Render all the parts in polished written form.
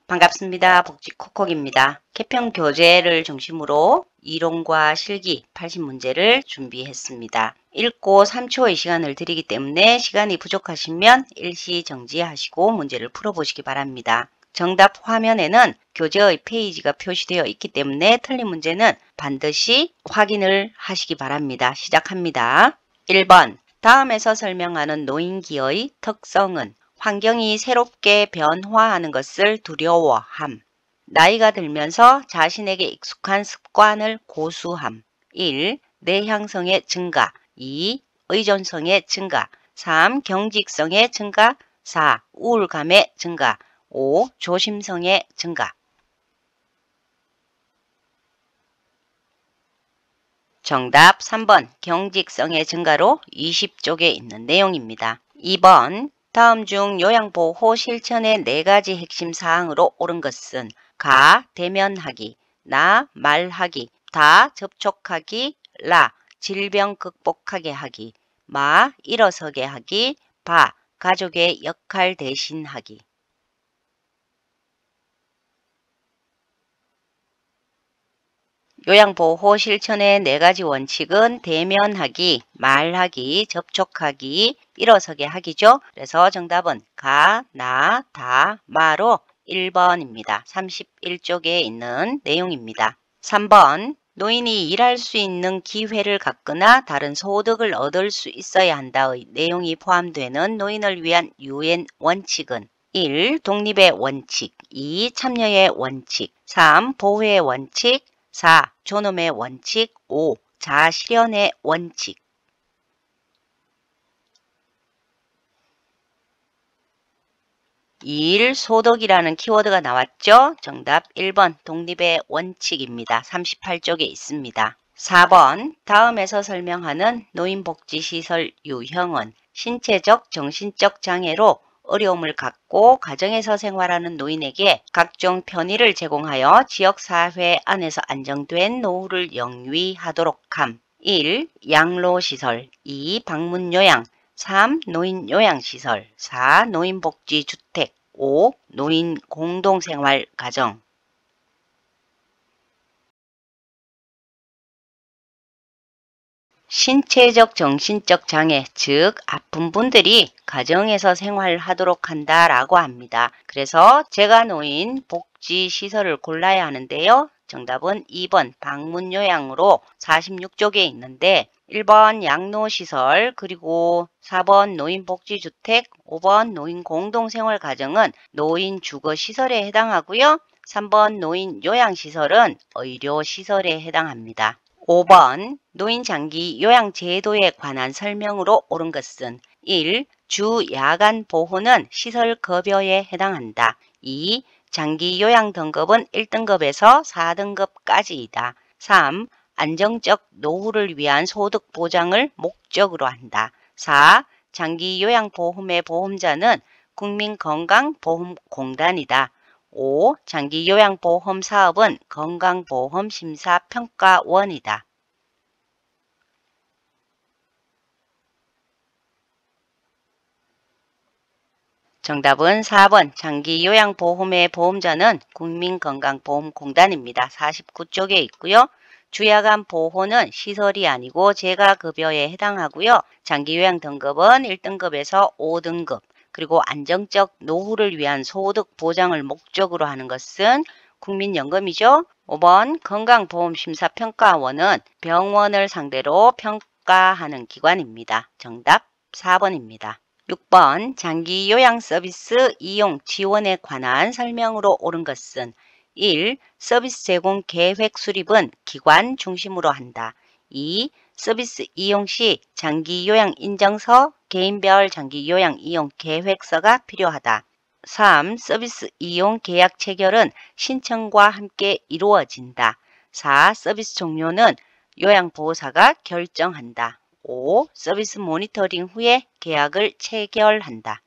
반갑습니다. 복지콕콕입니다. 개평 교재를 중심으로 이론과 실기 80문제를 준비했습니다. 읽고 3초의 시간을 드리기 때문에 시간이 부족하시면 일시 정지하시고 문제를 풀어보시기 바랍니다. 정답 화면에는 교재의 페이지가 표시되어 있기 때문에 틀린 문제는 반드시 확인을 하시기 바랍니다. 시작합니다. 1번 다음에서 설명하는 노인기의 특성은 환경이 새롭게 변화하는 것을 두려워함. 나이가 들면서 자신에게 익숙한 습관을 고수함. 1. 내향성의 증가. 2. 의존성의 증가. 3. 경직성의 증가. 4. 우울감의 증가. 5. 조심성의 증가. 정답 3번 경직성의 증가로 20쪽에 있는 내용입니다. 2번 다음 중 요양보호 실천의 4가지 핵심 사항으로 옳은 것은 가, 대면하기, 나, 말하기, 다, 접촉하기, 라, 질병 극복하게 하기, 마, 일어서게 하기, 바, 가족의 역할 대신하기. 요양보호 실천의 4가지 원칙은 대면하기, 말하기, 접촉하기, 일어서게 하기죠. 그래서 정답은 가, 나, 다, 마로 1번입니다. 31쪽에 있는 내용입니다. 3번 노인이 일할 수 있는 기회를 갖거나 다른 소득을 얻을 수 있어야 한다의 내용이 포함되는 노인을 위한 유엔 원칙은 1. 독립의 원칙, 2. 참여의 원칙, 3. 보호의 원칙, 4. 존엄의 원칙, 5. 자아실현의 원칙. 2일 소득이라는 키워드가 나왔죠? 정답 1번 독립의 원칙입니다. 38쪽에 있습니다. 4번 다음에서 설명하는 노인복지시설 유형은 신체적, 정신적 장애로 어려움을 갖고 가정에서 생활하는 노인에게 각종 편의를 제공하여 지역사회 안에서 안정된 노후를 영위하도록 함. 1. 양로시설 2. 방문요양 3. 노인요양시설 4. 노인복지주택 5. 노인공동생활가정. 신체적, 정신적 장애, 즉 아픈 분들이 가정에서 생활하도록 한다라고 합니다. 그래서 재가노인 복지시설을 골라야 하는데요. 정답은 2번 방문요양으로 46쪽에 있는데 1번 양로시설 그리고 4번 노인복지주택 5번 노인공동생활가정은 노인주거시설에 해당하고요. 3번 노인요양시설은 의료시설에 해당합니다. 5번 노인장기 요양제도에 관한 설명으로 옳은 것은 1. 주 야간 보호는 시설급여에 해당한다. 2. 장기 요양 등급은 1등급에서 4등급까지이다. 3. 안정적 노후를 위한 소득 보장을 목적으로 한다. 4. 장기 요양보험의 보험자는 국민건강보험공단이다. 5. 장기요양보험 사업은 건강보험심사평가원이다. 정답은 4번 장기요양보험의 보험자는 국민건강보험공단입니다. 49쪽에 있고요. 주야간 보호는 시설이 아니고 재가급여에 해당하고요. 장기요양 등급은 1등급에서 5등급. 그리고 안정적 노후를 위한 소득 보장을 목적으로 하는 것은 국민연금이죠. 5번 건강보험심사평가원은 병원을 상대로 평가하는 기관입니다. 정답 4번입니다. 6번 장기 요양 서비스 이용 지원에 관한 설명으로 옳은 것은 1. 서비스 제공 계획 수립은 기관 중심으로 한다. 2. 서비스 이용 시 장기 요양 인정서, 개인별 장기 요양 이용 계획서가 필요하다. 3. 서비스 이용 계약 체결은 신청과 함께 이루어진다. 4. 서비스 종료는 요양보호사가 결정한다. 5. 서비스 모니터링 후에 계약을 체결한다.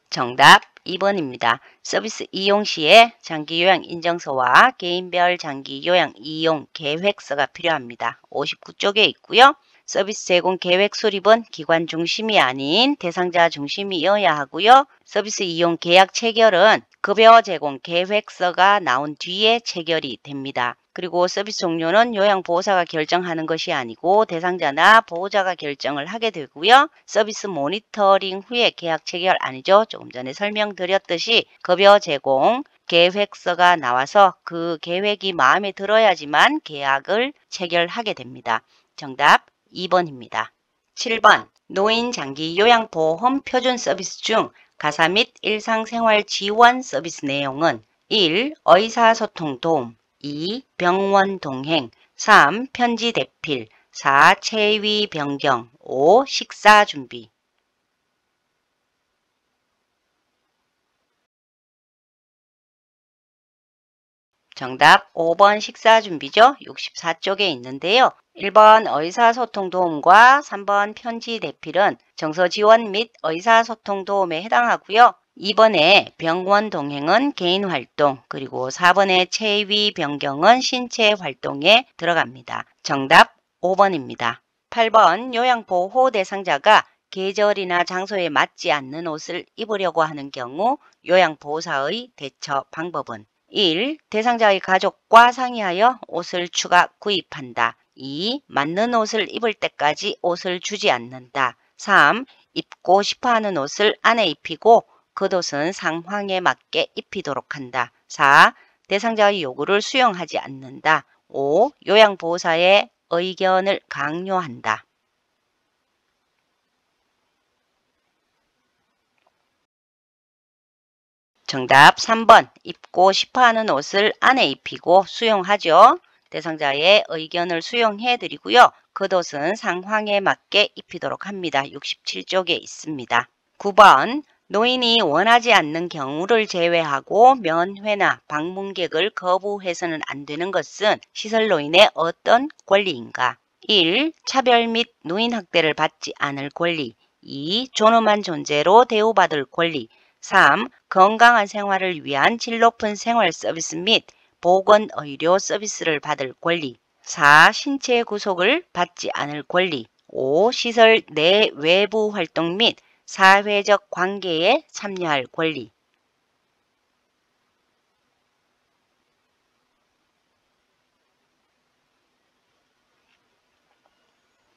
정답 2번입니다. 서비스 이용 시에 장기요양 인정서와 개인별 장기요양 이용 계획서가 필요합니다. 59쪽에 있고요. 서비스 제공 계획 수립은 기관 중심이 아닌 대상자 중심이어야 하고요. 서비스 이용 계약 체결은 급여 제공 계획서가 나온 뒤에 체결이 됩니다. 그리고 서비스 종료는 요양보호사가 결정하는 것이 아니고 대상자나 보호자가 결정을 하게 되고요. 서비스 모니터링 후에 계약 체결 아니죠. 조금 전에 설명드렸듯이 급여 제공 계획서가 나와서 그 계획이 마음에 들어야지만 계약을 체결하게 됩니다. 정답 2번입니다. 7번 노인 장기 요양보험 표준 서비스 중 가사 및 일상생활 지원 서비스 내용은 1. 의사소통 도움 2. 병원 동행 3. 편지 대필 4. 체위 변경 5. 식사 준비 정답 5번 식사 준비죠. 64쪽에 있는데요. 1번 의사소통 도움과 3번 편지 대필은 정서 지원 및 의사소통 도움에 해당하고요. 2번에 병원 동행은 개인 활동, 그리고 4번의 체위 변경은 신체 활동에 들어갑니다. 정답 5번입니다. 8번 요양보호 대상자가 계절이나 장소에 맞지 않는 옷을 입으려고 하는 경우 요양보호사의 대처 방법은 1. 대상자의 가족과 상의하여 옷을 추가 구입한다. 2. 맞는 옷을 입을 때까지 옷을 주지 않는다. 3. 입고 싶어하는 옷을 안에 입히고 겉옷은 상황에 맞게 입히도록 한다. 4. 대상자의 요구를 수용하지 않는다. 5. 요양보호사의 의견을 강요한다. 정답 3번 입고 싶어하는 옷을 안에 입히고 수용하죠. 대상자의 의견을 수용해 드리고요. 겉옷은 상황에 맞게 입히도록 합니다. 67쪽에 있습니다. 9번 노인이 원하지 않는 경우를 제외하고 면회나 방문객을 거부해서는 안 되는 것은 시설 노인의 어떤 권리인가? 1. 차별 및 노인 학대를 받지 않을 권리 2. 존엄한 존재로 대우받을 권리 3. 건강한 생활을 위한 질 높은 생활 서비스 및 보건의료 서비스를 받을 권리 4. 신체 구속을 받지 않을 권리 5. 시설 내 외부 활동 및 사회적 관계에 참여할 권리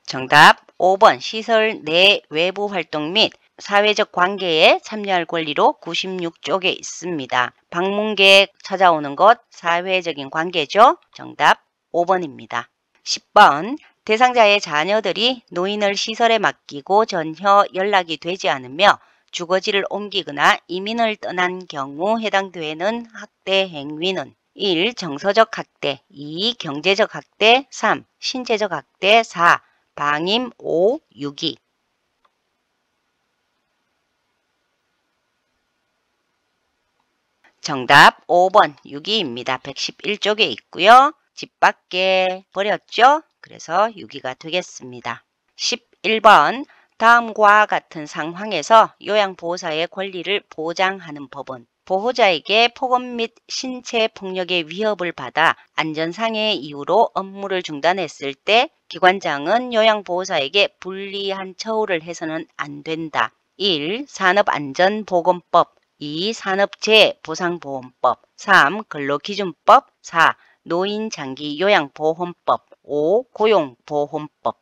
정답 5번 시설 내 외부 활동 및 사회적 관계에 참여할 권리로 96쪽에 있습니다. 방문객 찾아오는 것 사회적인 관계죠. 정답 5번입니다. 10번 대상자의 자녀들이 노인을 시설에 맡기고 전혀 연락이 되지 않으며 주거지를 옮기거나 이민을 떠난 경우 해당되는 학대 행위는 1. 정서적 학대 2. 경제적 학대 3. 신체적 학대 4. 방임 5. 유기 정답 5번 유기입니다. 111쪽에 있고요. 집 밖에 버렸죠? 그래서 유기가 되겠습니다. 11번 다음과 같은 상황에서 요양보호사의 권리를 보장하는 법은 보호자에게 폭언 및 신체 폭력의 위협을 받아 안전상의 이유로 업무를 중단했을 때 기관장은 요양보호사에게 불리한 처우를 해서는 안 된다. 1. 산업안전보건법 2. 산업재해보상보험법 3. 근로기준법 4. 노인장기요양보험법 5. 고용보험법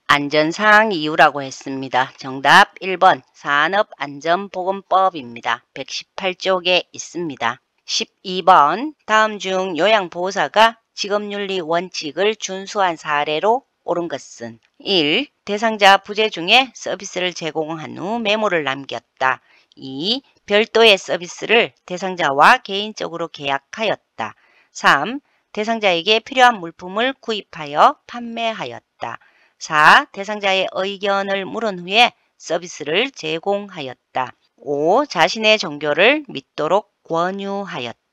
안전사항 이유라고 했습니다. 정답 1번 산업안전보건법입니다. 118쪽에 있습니다. 12번 다음 중 요양보호사가 직업윤리 원칙을 준수한 사례로 옳은 것은 1. 대상자 부재 중에 서비스를 제공한 후 메모를 남겼다. 2. 별도의 서비스를 대상자와 개인적으로 계약하였다. 3. 대상자에게 필요한 물품을 구입하여 판매하였다. 4. 대상자의 의견을 물은 후에 서비스를 제공하였다. 5. 자신의 종교를 믿도록 권유하였다.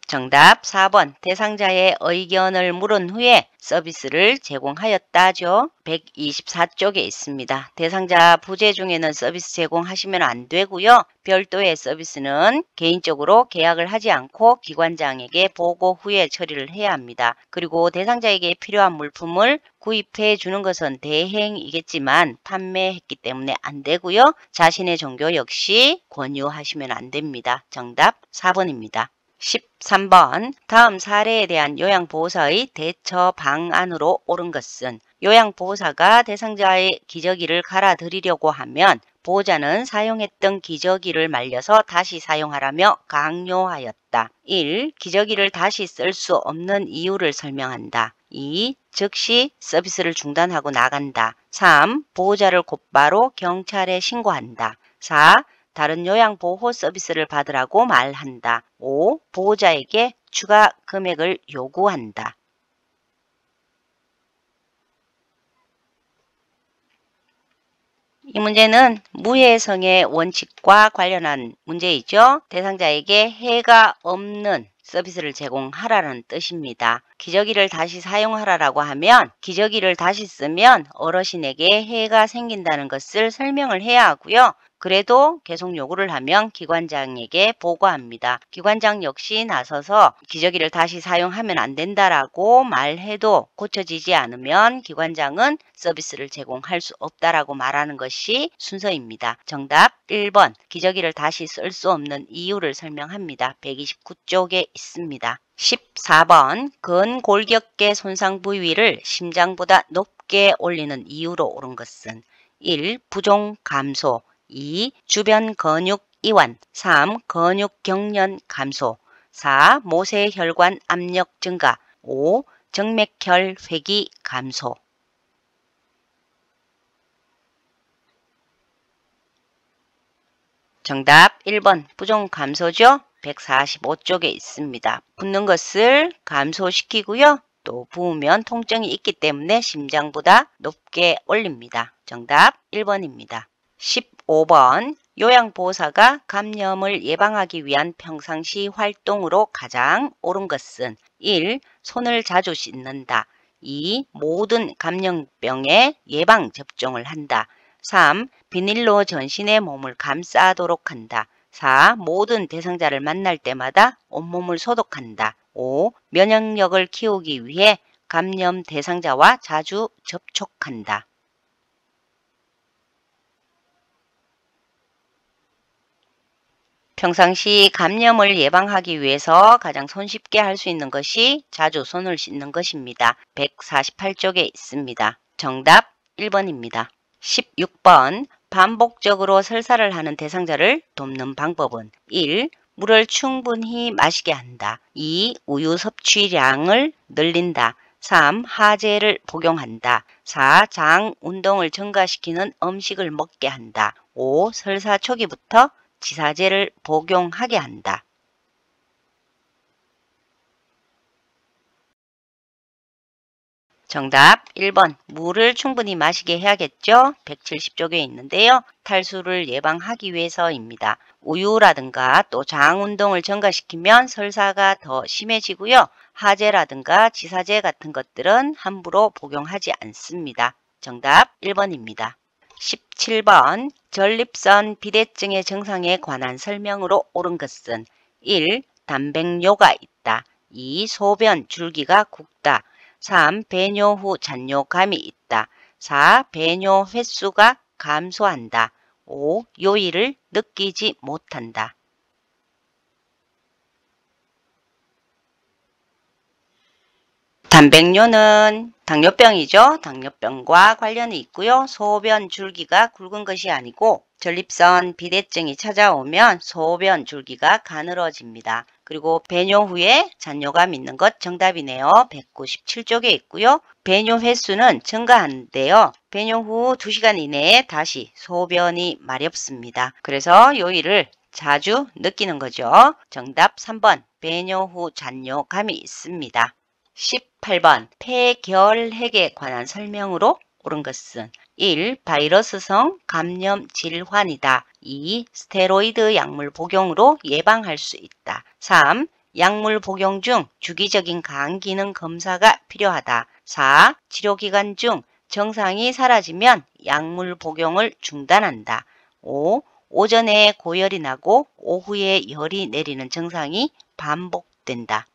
정답 4번 대상자의 의견을 물은 후에 서비스를 제공하였다죠. 124쪽에 있습니다. 대상자 부재 중에는 서비스 제공하시면 안 되고요. 별도의 서비스는 개인적으로 계약을 하지 않고 기관장에게 보고 후에 처리를 해야 합니다. 그리고 대상자에게 필요한 물품을 구입해 주는 것은 대행이겠지만 판매했기 때문에 안 되고요. 자신의 종교 역시 권유하시면 안 됩니다. 정답 4번입니다. 13번 다음 사례에 대한 요양보호사의 대처 방안으로 옳은 것은 요양보호사가 대상자의 기저귀를 갈아드리려고 하면 보호자는 사용했던 기저귀를 말려서 다시 사용하라며 강요하였다. 1. 기저귀를 다시 쓸 수 없는 이유를 설명한다. 2. 즉시 서비스를 중단하고 나간다. 3. 보호자를 곧바로 경찰에 신고한다. 4. 다른 요양보호 서비스를 받으라고 말한다. 5. 보호자에게 추가 금액을 요구한다. 이 문제는 무해성의 원칙과 관련한 문제이죠. 대상자에게 해가 없는 서비스를 제공하라는 뜻입니다. 기저귀를 다시 사용하라고 하면 기저귀를 다시 쓰면 어르신에게 해가 생긴다는 것을 설명을 해야 하고요. 그래도 계속 요구를 하면 기관장에게 보고합니다. 기관장 역시 나서서 기저귀를 다시 사용하면 안 된다라고 말해도 고쳐지지 않으면 기관장은 서비스를 제공할 수 없다라고 말하는 것이 순서입니다. 정답 1번 기저귀를 다시 쓸 수 없는 이유를 설명합니다. 129쪽에 있습니다. 14번 근골격계 손상 부위를 심장보다 높게 올리는 이유로 옳은 것은 1. 부종 감소 2. 주변 근육 이완 3. 근육 경련 감소 4. 모세혈관 압력 증가 5. 정맥혈 회기 감소 정답 1번 부종 감소죠. 145쪽에 있습니다. 붓는 것을 감소시키고요. 또 부으면 통증이 있기 때문에 심장보다 높게 올립니다. 정답 1번입니다. 15번 요양보호사가 감염을 예방하기 위한 평상시 활동으로 가장 옳은 것은 1. 손을 자주 씻는다. 2. 모든 감염병의 예방접종을 한다. 3. 비닐로 전신의 몸을 감싸도록 한다. 4. 모든 대상자를 만날 때마다 온몸을 소독한다. 5. 면역력을 키우기 위해 감염 대상자와 자주 접촉한다. 평상시 감염을 예방하기 위해서 가장 손쉽게 할 수 있는 것이 자주 손을 씻는 것입니다. 148쪽에 있습니다. 정답 1번입니다. 16번 반복적으로 설사를 하는 대상자를 돕는 방법은 1. 물을 충분히 마시게 한다. 2. 우유 섭취량을 늘린다. 3. 하재를 복용한다. 4. 장 운동을 증가시키는 음식을 먹게 한다. 5. 설사 초기부터 지사제를 복용하게 한다. 정답 1번 물을 충분히 마시게 해야겠죠. 170쪽에 있는데요. 탈수를 예방하기 위해서입니다. 우유라든가 또 장 운동을 증가시키면 설사가 더 심해지고요. 하재라든가 지사제 같은 것들은 함부로 복용하지 않습니다. 정답 1번입니다. 17번 전립선 비대증의 증상에 관한 설명으로 옳은 것은 1. 단백뇨가 있다. 2. 소변 줄기가 굵다. 3. 배뇨 후 잔뇨감이 있다. 4. 배뇨 횟수가 감소한다. 5. 요일을 느끼지 못한다. 단백뇨는 당뇨병이죠. 당뇨병과 관련이 있고요. 소변 줄기가 굵은 것이 아니고 전립선 비대증이 찾아오면 소변 줄기가 가늘어집니다. 그리고 배뇨 후에 잔뇨감 있는 것 정답이네요. 197쪽에 있고요. 배뇨 횟수는 증가하는데요. 배뇨 후 2시간 이내에 다시 소변이 마렵습니다. 그래서 요일을 자주 느끼는 거죠. 정답 3번 배뇨 후 잔뇨감이 있습니다. 18번 폐결핵에 관한 설명으로 옳은 것은 1. 바이러스성 감염 질환이다. 2. 스테로이드 약물 복용으로 예방할 수 있다. 3. 약물 복용 중 주기적인 간 기능 검사가 필요하다. 4. 치료 기간 중 증상이 사라지면 약물 복용을 중단한다. 5. 오전에 고열이 나고 오후에 열이 내리는 증상이 반복된다.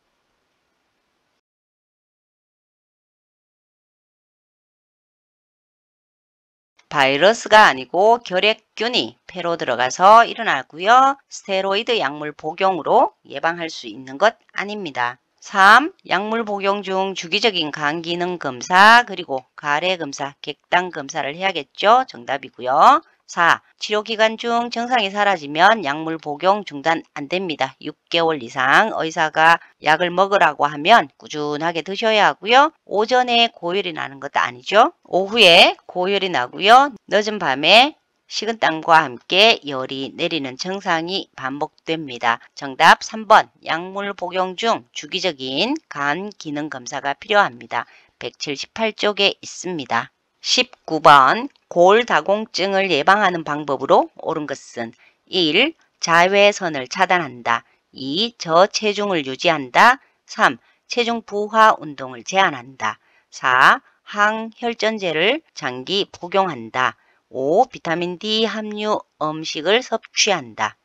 바이러스가 아니고 결핵균이 폐로 들어가서 일어나고요. 스테로이드 약물 복용으로 예방할 수 있는 것 아닙니다. 3. 약물 복용 중 주기적인 간 기능 검사 그리고 가래 검사, 객당 검사를 해야겠죠. 정답이고요. 4. 치료 기간 중 증상이 사라지면 약물 복용 중단 안 됩니다. 6개월 이상 의사가 약을 먹으라고 하면 꾸준하게 드셔야 하고요. 오전에 고열이 나는 것도 아니죠. 오후에 고열이 나고요. 늦은 밤에 식은땀과 함께 열이 내리는 증상이 반복됩니다. 정답 3번. 약물 복용 중 주기적인 간 기능 검사가 필요합니다. 178쪽에 있습니다. 19번. 골다공증을 예방하는 방법으로 옳은 것은 1. 자외선을 차단한다. 2. 저체중을 유지한다. 3. 체중 부하 운동을 제한한다. 4. 항혈전제를 장기 복용한다. 5. 비타민 D 함유 음식을 섭취한다.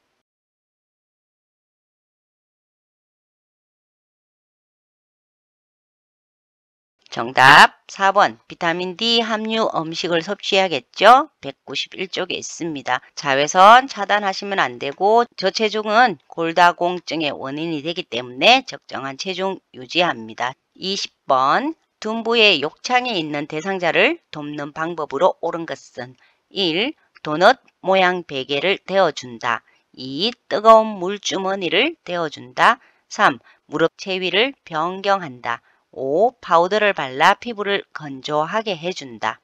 정답 4번 비타민 D 함유 음식을 섭취해야겠죠. 191쪽에 있습니다. 자외선 차단하시면 안 되고 저체중은 골다공증의 원인이 되기 때문에 적정한 체중 유지합니다. 20번 둔부의 욕창에 있는 대상자를 돕는 방법으로 옳은 것은 1. 도넛 모양 베개를 데워준다. 2. 뜨거운 물주머니를 데워준다. 3. 무릎 체위를 변경한다. 5. 파우더를 발라 피부를 건조하게 해준다.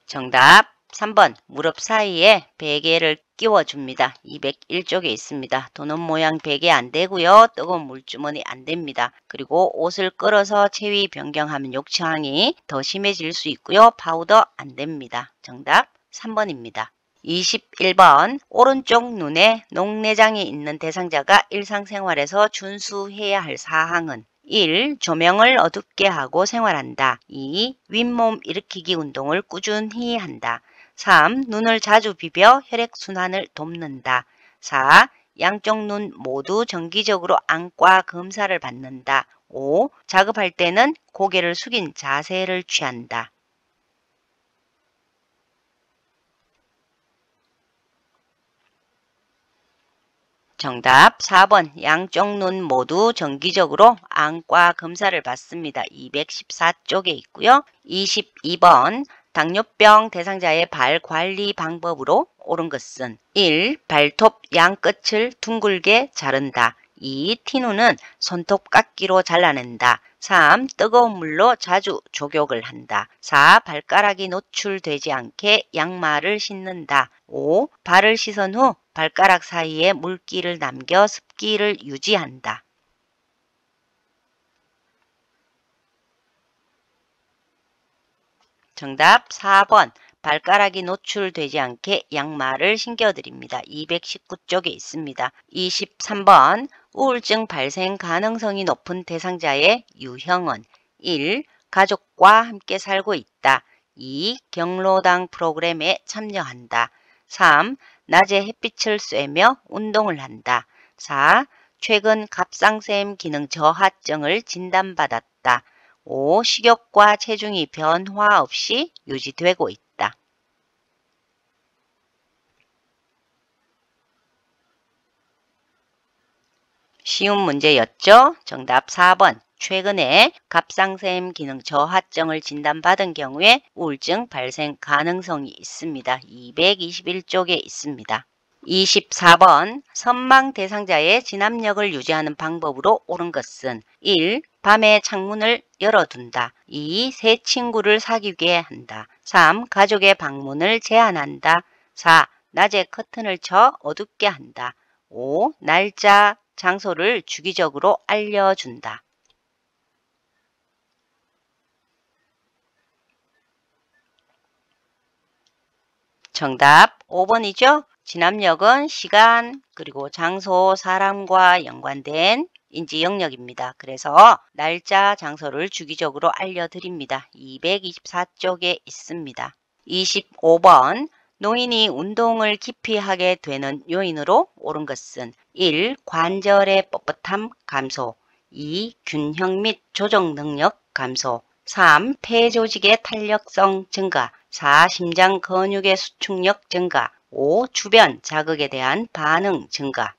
정답 3번 무릎 사이에 베개를 끼워줍니다. 201쪽에 있습니다. 도넛 모양 베개 안 되고요. 뜨거운 물주머니 안 됩니다. 그리고 옷을 끌어서 체위 변경하면 욕창이 더 심해질 수 있고요. 파우더 안 됩니다. 정답 3번입니다. 21번 오른쪽 눈에 녹내장이 있는 대상자가 일상생활에서 준수해야 할 사항은 1. 조명을 어둡게 하고 생활한다. 2. 윗몸 일으키기 운동을 꾸준히 한다. 3. 눈을 자주 비벼 혈액순환을 돕는다. 4. 양쪽 눈 모두 정기적으로 안과 검사를 받는다. 5. 작업할 때는 고개를 숙인 자세를 취한다. 정답 4번 양쪽 눈 모두 정기적으로 안과 검사를 받습니다. 214쪽에 있고요. 22번 당뇨병 대상자의 발 관리 방법으로 옳은 것은 1. 발톱 양 끝을 둥글게 자른다. 2. 티누는 손톱깎이로 잘라낸다. 3. 뜨거운 물로 자주 족욕을 한다. 4. 발가락이 노출되지 않게 양말을 신는다. 5. 발을 씻은 후 발가락 사이에 물기를 남겨 습기를 유지한다. 정답 4번 발가락이 노출되지 않게 양말을 신겨드립니다. 219쪽에 있습니다. 23번 우울증 발생 가능성이 높은 대상자의 유형은 1. 가족과 함께 살고 있다. 2. 경로당 프로그램에 참여한다. 3. 낮에 햇빛을 쐬며 운동을 한다. 4. 최근 갑상샘 기능 저하증을 진단받았다. 5. 식욕과 체중이 변화 없이 유지되고 있다. 쉬운 문제였죠? 정답 4번. 최근에 갑상샘 기능 저하증을 진단받은 경우에 우울증 발생 가능성이 있습니다. 221쪽에 있습니다. 24번 선망 대상자의 진압력을 유지하는 방법으로 옳은 것은 1. 밤에 창문을 열어둔다. 2. 새 친구를 사귀게 한다. 3. 가족의 방문을 제한한다. 4. 낮에 커튼을 쳐 어둡게 한다. 5. 날짜, 장소를 주기적으로 알려준다. 정답 5번이죠. 진압력은 시간 그리고 장소, 사람과 연관된 인지 영역입니다. 그래서 날짜, 장소를 주기적으로 알려드립니다. 224쪽에 있습니다. 25번 노인이 운동을 깊이 하게 되는 요인으로 옳은 것은 1. 관절의 뻣뻣함 감소 2. 균형 및 조정 능력 감소 3. 폐 조직의 탄력성 증가 4. 심장 근육의 수축력 증가 5. 주변 자극에 대한 반응 증가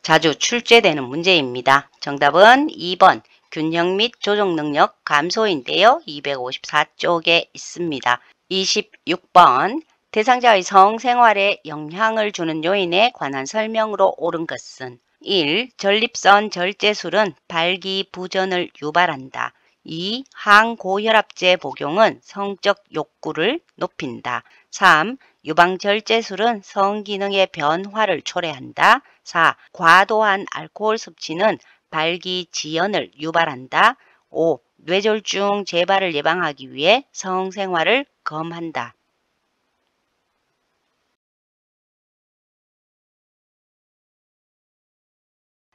자주 출제되는 문제입니다. 정답은 2번 균형 및 조정 능력 감소인데요. 254쪽에 있습니다. 26번 대상자의 성생활에 영향을 주는 요인에 관한 설명으로 옳은 것은 1. 전립선 절제술은 발기부전을 유발한다. 2. 항고혈압제 복용은 성적 욕구를 높인다. 3. 유방절제술은 성기능의 변화를 초래한다. 4. 과도한 알코올 섭취는 발기지연을 유발한다. 5. 뇌졸중 재발을 예방하기 위해 성생활을 검한다.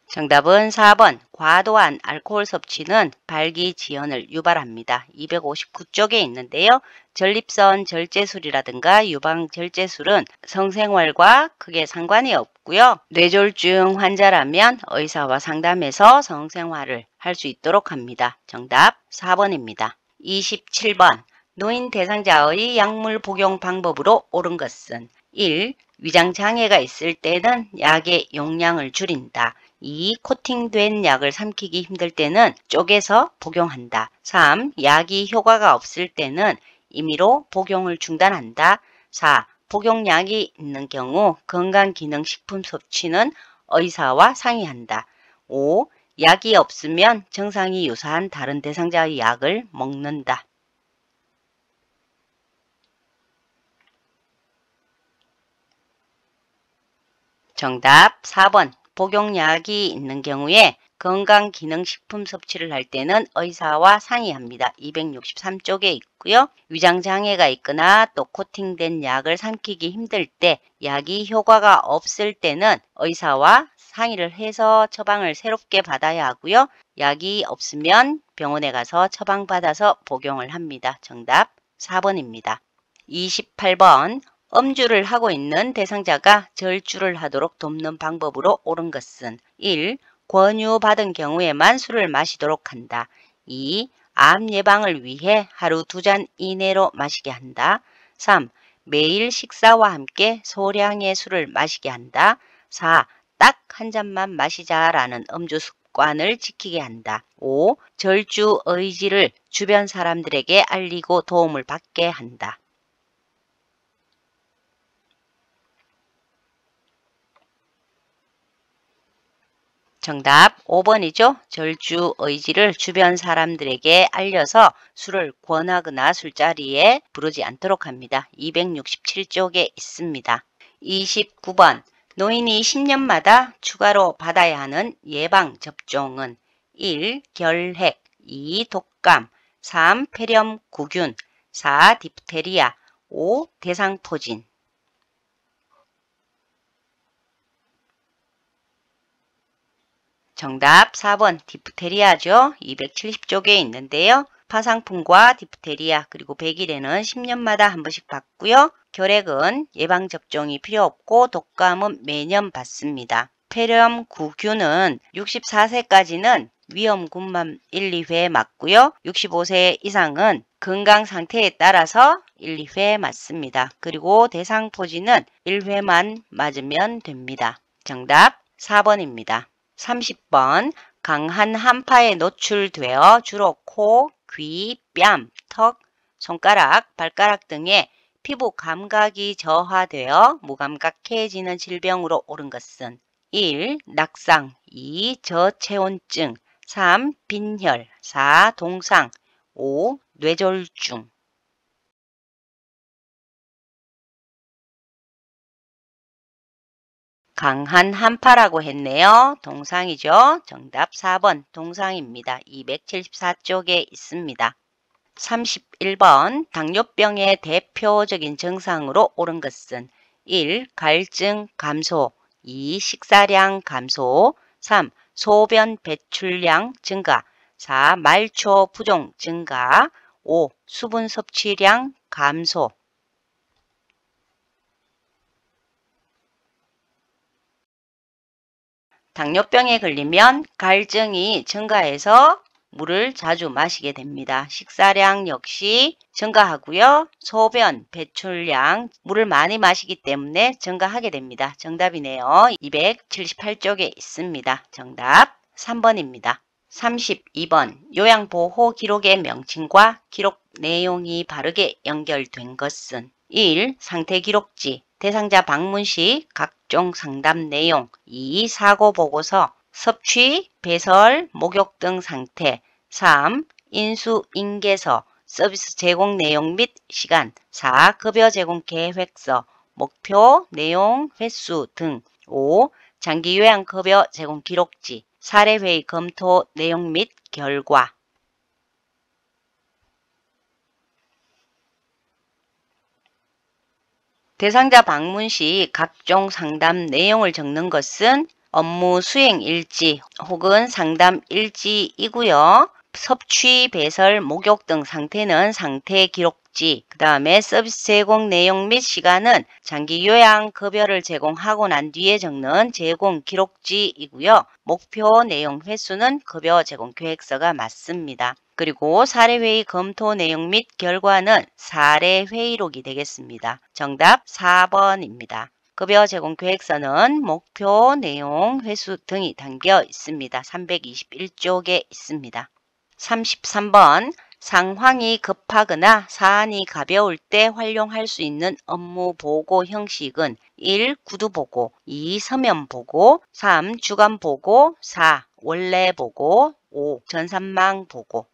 정답은 4번 과도한 알코올 섭취는 발기지연을 유발합니다. 259쪽에 있는데요. 전립선 절제술이라든가 유방절제술은 성생활과 크게 상관이 없고요. 뇌졸중 환자라면 의사와 상담해서 성생활을 할 수 있도록 합니다. 정답 4번입니다. 27번 노인 대상자의 약물 복용 방법으로 옳은 것은 1. 위장장애가 있을 때는 약의 용량을 줄인다. 2. 코팅된 약을 삼키기 힘들 때는 쪼개서 복용한다. 3. 약이 효과가 없을 때는 임의로 복용을 중단한다. 4. 복용량이 있는 경우 건강기능식품 섭취는 의사와 상의한다. 5. 약이 없으면 증상이 유사한 다른 대상자의 약을 먹는다. 정답 4번 복용약이 있는 경우에 건강기능식품 섭취를 할 때는 의사와 상의합니다. 263쪽에 있고요. 위장장애가 있거나 또 코팅된 약을 삼키기 힘들 때 약이 효과가 없을 때는 의사와 상의를 해서 처방을 새롭게 받아야 하고요. 약이 없으면 병원에 가서 처방받아서 복용을 합니다. 정답 4번입니다. 28번 음주를 하고 있는 대상자가 절주를 하도록 돕는 방법으로 옳은 것은 1. 권유받은 경우에만 술을 마시도록 한다. 2. 암 예방을 위해 하루 2잔 이내로 마시게 한다. 3. 매일 식사와 함께 소량의 술을 마시게 한다. 4. 딱 한 잔만 마시자라는 음주 습관을 지키게 한다. 5. 절주 의지를 주변 사람들에게 알리고 도움을 받게 한다. 정답 5번이죠. 절주 의지를 주변 사람들에게 알려서 술을 권하거나 술자리에 부르지 않도록 합니다. 267쪽에 있습니다. 29번 노인이 10년마다 추가로 받아야 하는 예방접종은 1. 결핵 2. 독감 3. 폐렴구균 4. 디프테리아 5. 대상포진 정답 4번 디프테리아죠. 270쪽에 있는데요. 파상풍과 디프테리아 그리고 백일에는 10년마다 한 번씩 받고요. 결핵은 예방접종이 필요 없고 독감은 매년 받습니다. 폐렴구균은 64세까지는 위험군만 1, 2회 맞고요. 65세 이상은 건강 상태에 따라서 1, 2회 맞습니다. 그리고 대상포진은 1회만 맞으면 됩니다. 정답 4번입니다. 30번 강한 한파에 노출되어 주로 코, 귀, 뺨, 턱, 손가락, 발가락 등의 피부 감각이 저하되어 무감각해지는 질병으로 옳은 것은 1. 낙상 2. 저체온증 3. 빈혈 4. 동상 5. 뇌졸중 강한 한파라고 했네요. 동상이죠. 정답 4번 동상입니다. 274쪽에 있습니다. 31번 당뇨병의 대표적인 증상으로 옳은 것은 1. 갈증 감소 2. 식사량 감소 3. 소변 배출량 증가 4. 말초 부종 증가 5. 수분 섭취량 감소. 당뇨병에 걸리면 갈증이 증가해서 물을 자주 마시게 됩니다. 식사량 역시 증가하고요. 소변 배출량 물을 많이 마시기 때문에 증가하게 됩니다. 정답이네요. 278쪽에 있습니다. 정답 3번입니다. 32번 요양보호 기록의 명칭과 기록 내용이 바르게 연결된 것은 1. 상태기록지 대상자 방문 시 각종 상담 내용 2. 사고보고서 섭취, 배설, 목욕 등 상태 3. 인수인계서 서비스 제공 내용 및 시간 4. 급여 제공 계획서 목표, 내용, 횟수 등 5. 장기요양급여 제공 기록지 사례회의 검토 내용 및 결과. 대상자 방문 시 각종 상담 내용을 적는 것은 업무 수행 일지 혹은 상담 일지이고요. 섭취, 배설, 목욕 등 상태는 상태 기록지, 그 다음에 서비스 제공 내용 및 시간은 장기 요양 급여를 제공하고 난 뒤에 적는 제공 기록지이고요. 목표 내용 횟수는 급여 제공 계획서가 맞습니다. 그리고 사례회의 검토 내용 및 결과는 사례회의록이 되겠습니다. 정답 4번입니다. 급여 제공 계획서는 목표, 내용, 횟수 등이 담겨 있습니다. 321쪽에 있습니다. 33번 상황이 급하거나 사안이 가벼울 때 활용할 수 있는 업무 보고 형식은 1. 구두보고 2. 서면보고 3. 주간보고 4. 원래보고 5. 전산망보고.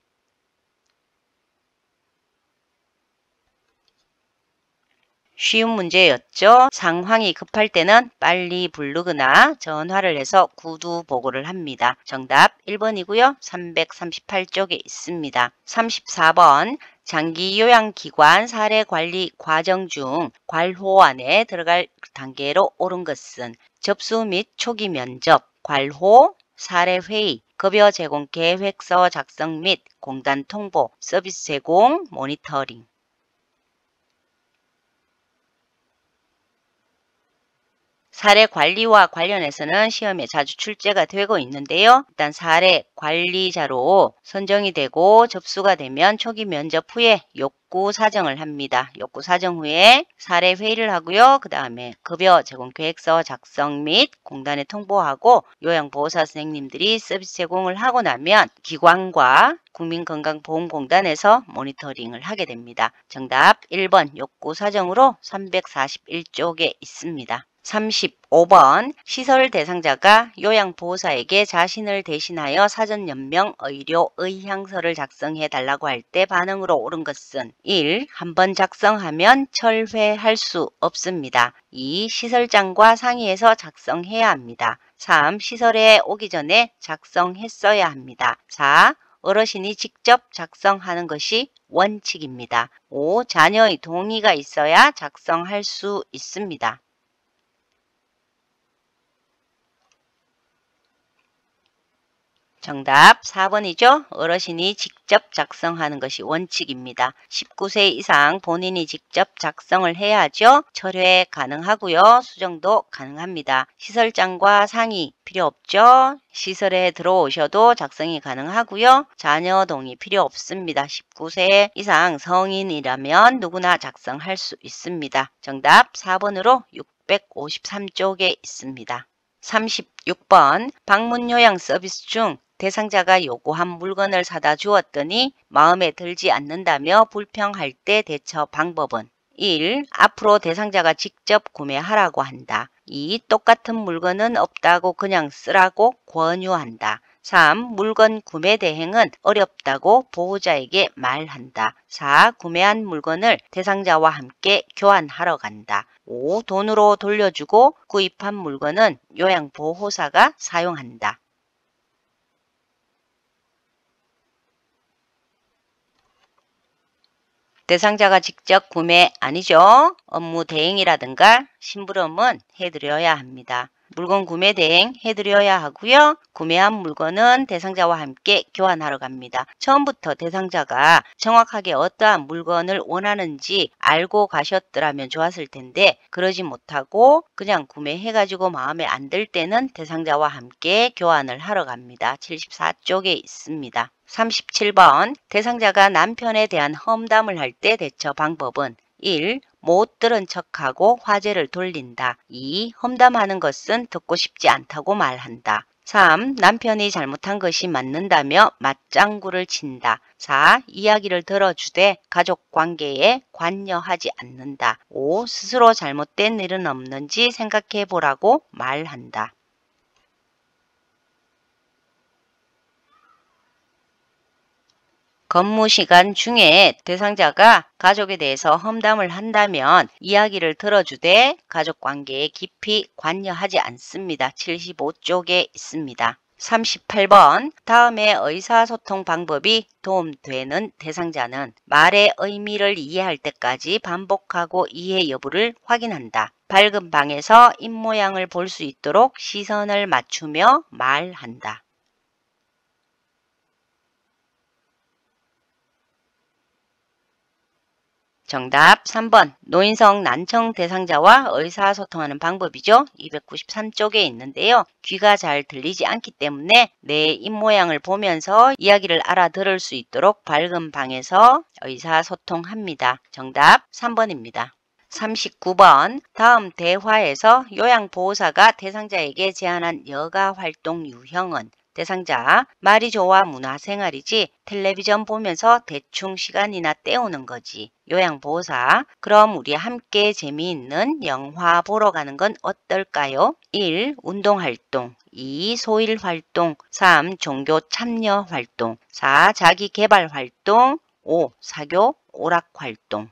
쉬운 문제였죠. 상황이 급할 때는 빨리 부르거나 전화를 해서 구두 보고를 합니다. 정답 1번이고요. 338쪽에 있습니다. 34번 장기요양기관 사례관리 과정 중 괄호 안에 들어갈 단계로 옳은 것은 접수 및 초기 면접, 괄호, 사례회의, 급여 제공 계획서 작성 및 공단 통보, 서비스 제공, 모니터링. 사례 관리와 관련해서는 시험에 자주 출제가 되고 있는데요. 일단 사례 관리자로 선정이 되고 접수가 되면 초기 면접 후에 욕구 사정을 합니다. 욕구 사정 후에 사례 회의를 하고요. 그 다음에 급여 제공 계획서 작성 및 공단에 통보하고 요양보호사 선생님들이 서비스 제공을 하고 나면 기관과 국민건강보험공단에서 모니터링을 하게 됩니다. 정답 1번 욕구 사정으로 341쪽에 있습니다. 35번 시설 대상자가 요양보호사에게 자신을 대신하여 사전연명 의료 의향서를 작성해 달라고 할 때 반응으로 옳은 것은 1. 한번 작성하면 철회할 수 없습니다. 2. 시설장과 상의해서 작성해야 합니다. 3. 시설에 오기 전에 작성했어야 합니다. 4. 어르신이 직접 작성하는 것이 원칙입니다. 5. 자녀의 동의가 있어야 작성할 수 있습니다. 정답 4번이죠. 어르신이 직접 작성하는 것이 원칙입니다. 19세 이상 본인이 직접 작성을 해야죠. 철회 가능하고요. 수정도 가능합니다. 시설장과 상의 필요 없죠. 시설에 들어오셔도 작성이 가능하고요. 자녀 동의 필요 없습니다. 19세 이상 성인이라면 누구나 작성할 수 있습니다. 정답 4번으로 653쪽에 있습니다. 36번 방문요양 서비스 중 대상자가 요구한 물건을 사다 주었더니 마음에 들지 않는다며 불평할 때 대처 방법은 1. 앞으로 대상자가 직접 구매하라고 한다. 2. 똑같은 물건은 없다고 그냥 쓰라고 권유한다. 3. 물건 구매 대행은 어렵다고 보호자에게 말한다. 4. 구매한 물건을 대상자와 함께 교환하러 간다. 5. 돈으로 돌려주고 구입한 물건은 요양보호사가 사용한다. 대상자가 직접 구매 아니죠. 업무 대행이라든가 심부름은 해드려야 합니다. 물건 구매 대행 해드려야 하고요. 구매한 물건은 대상자와 함께 교환하러 갑니다. 처음부터 대상자가 정확하게 어떠한 물건을 원하는지 알고 가셨더라면 좋았을 텐데 그러지 못하고 그냥 구매해가지고 마음에 안 들 때는 대상자와 함께 교환을 하러 갑니다. 74쪽에 있습니다. 37번 대상자가 남편에 대한 험담을 할 때 대처 방법은 1. 못 들은 척하고 화제를 돌린다. 2. 험담하는 것은 듣고 싶지 않다고 말한다. 3. 남편이 잘못한 것이 맞는다며 맞장구를 친다. 4. 이야기를 들어주되 가족 관계에 관여하지 않는다. 5. 스스로 잘못된 일은 없는지 생각해 보라고 말한다. 근무 시간 중에 대상자가 가족에 대해서 험담을 한다면 이야기를 들어주되 가족 관계에 깊이 관여하지 않습니다. 75쪽에 있습니다. 38번 다음에 의사소통 방법이 도움되는 대상자는 말의 의미를 이해할 때까지 반복하고 이해 여부를 확인한다. 밝은 방에서 입모양을 볼 수 있도록 시선을 맞추며 말한다. 정답 3번 노인성 난청 대상자와 의사소통하는 방법이죠. 293쪽에 있는데요. 귀가 잘 들리지 않기 때문에 내 입모양을 보면서 이야기를 알아들을 수 있도록 밝은 방에서 의사소통합니다. 정답 3번입니다. 39번 다음 대화에서 요양보호사가 대상자에게 제안한 여가활동 유형은 대상자 말이 좋아 문화생활이지 텔레비전 보면서 대충 시간이나 때우는 거지. 요양보호사 그럼 우리 함께 재미있는 영화 보러 가는 건 어떨까요? 1. 운동활동 2. 소일활동 3. 종교 참여활동 4. 자기개발활동 5. 사교 오락활동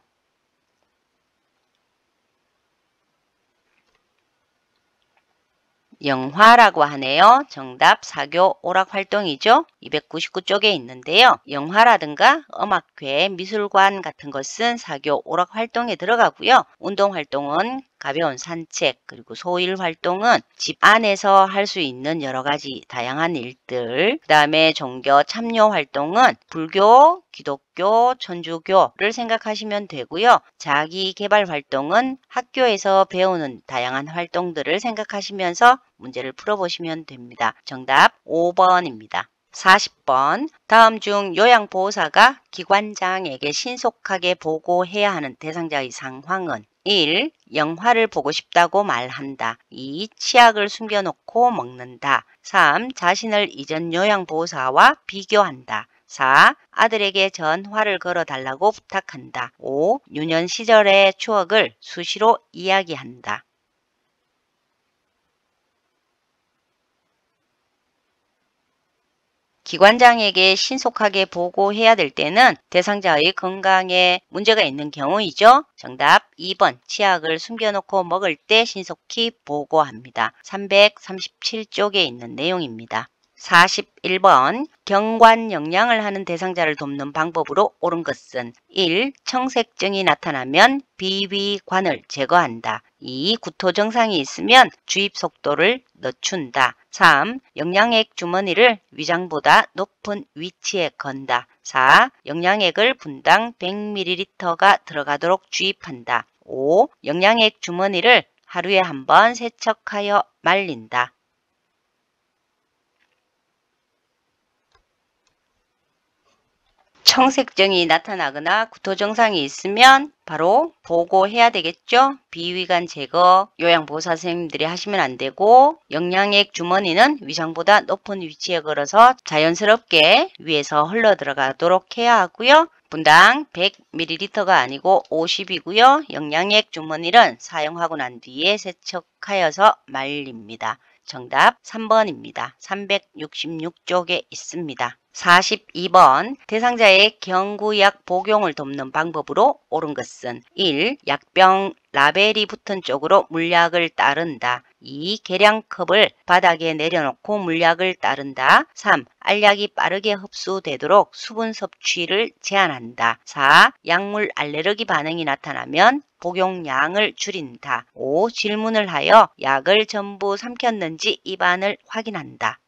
영화라고 하네요. 정답 사교 오락 활동이죠. 299쪽에 있는데요. 영화라든가 음악회, 미술관 같은 것은 사교 오락 활동에 들어가고요. 운동 활동은 가벼운 산책 그리고 소일 활동은 집 안에서 할 수 있는 여러 가지 다양한 일들 그 다음에 종교 참여 활동은 불교, 기독교, 천주교를 생각하시면 되고요. 자기 개발 활동은 학교에서 배우는 다양한 활동들을 생각하시면서 문제를 풀어보시면 됩니다. 정답 5번입니다. 40번 다음 중 요양보호사가 기관장에게 신속하게 보고해야 하는 대상자의 상황은 1. 영화를 보고 싶다고 말한다. 2. 치약을 숨겨놓고 먹는다. 3. 자신을 이전 요양보호사와 비교한다. 4. 아들에게 전화를 걸어달라고 부탁한다. 5. 유년 시절의 추억을 수시로 이야기한다. 기관장에게 신속하게 보고해야 될 때는 대상자의 건강에 문제가 있는 경우이죠. 정답 2번 치약을 숨겨놓고 먹을 때 신속히 보고합니다. 337쪽에 있는 내용입니다. 41번 경관 영양을 하는 대상자를 돕는 방법으로 옳은 것은 1. 청색증이 나타나면 비위관을 제거한다. 2. 구토 증상이 있으면 주입 속도를 늦춘다. 3. 영양액 주머니를 위장보다 높은 위치에 건다. 4. 영양액을 분당 100ml가 들어가도록 주입한다. 5. 영양액 주머니를 하루에 한 번 세척하여 말린다. 청색증이 나타나거나 구토 증상이 있으면 바로 보고해야 되겠죠. 비위관 제거 요양보호사 선생님들이 하시면 안 되고 영양액 주머니는 위장보다 높은 위치에 걸어서 자연스럽게 위에서 흘러 들어가도록 해야 하고요. 분당 100ml가 아니고 50이고요. 영양액 주머니는 사용하고 난 뒤에 세척하여서 말립니다. 정답 3번입니다. 366쪽에 있습니다. 42번 대상자의 경구약 복용을 돕는 방법으로 옳은 것은 1. 약병 라벨이 붙은 쪽으로 물약을 따른다. 2. 계량컵을 바닥에 내려놓고 물약을 따른다. 3. 알약이 빠르게 흡수되도록 수분 섭취를 제한한다. 4. 약물 알레르기 반응이 나타나면 복용량을 줄인다. 5. 질문을 하여 약을 전부 삼켰는지 입안을 확인한다.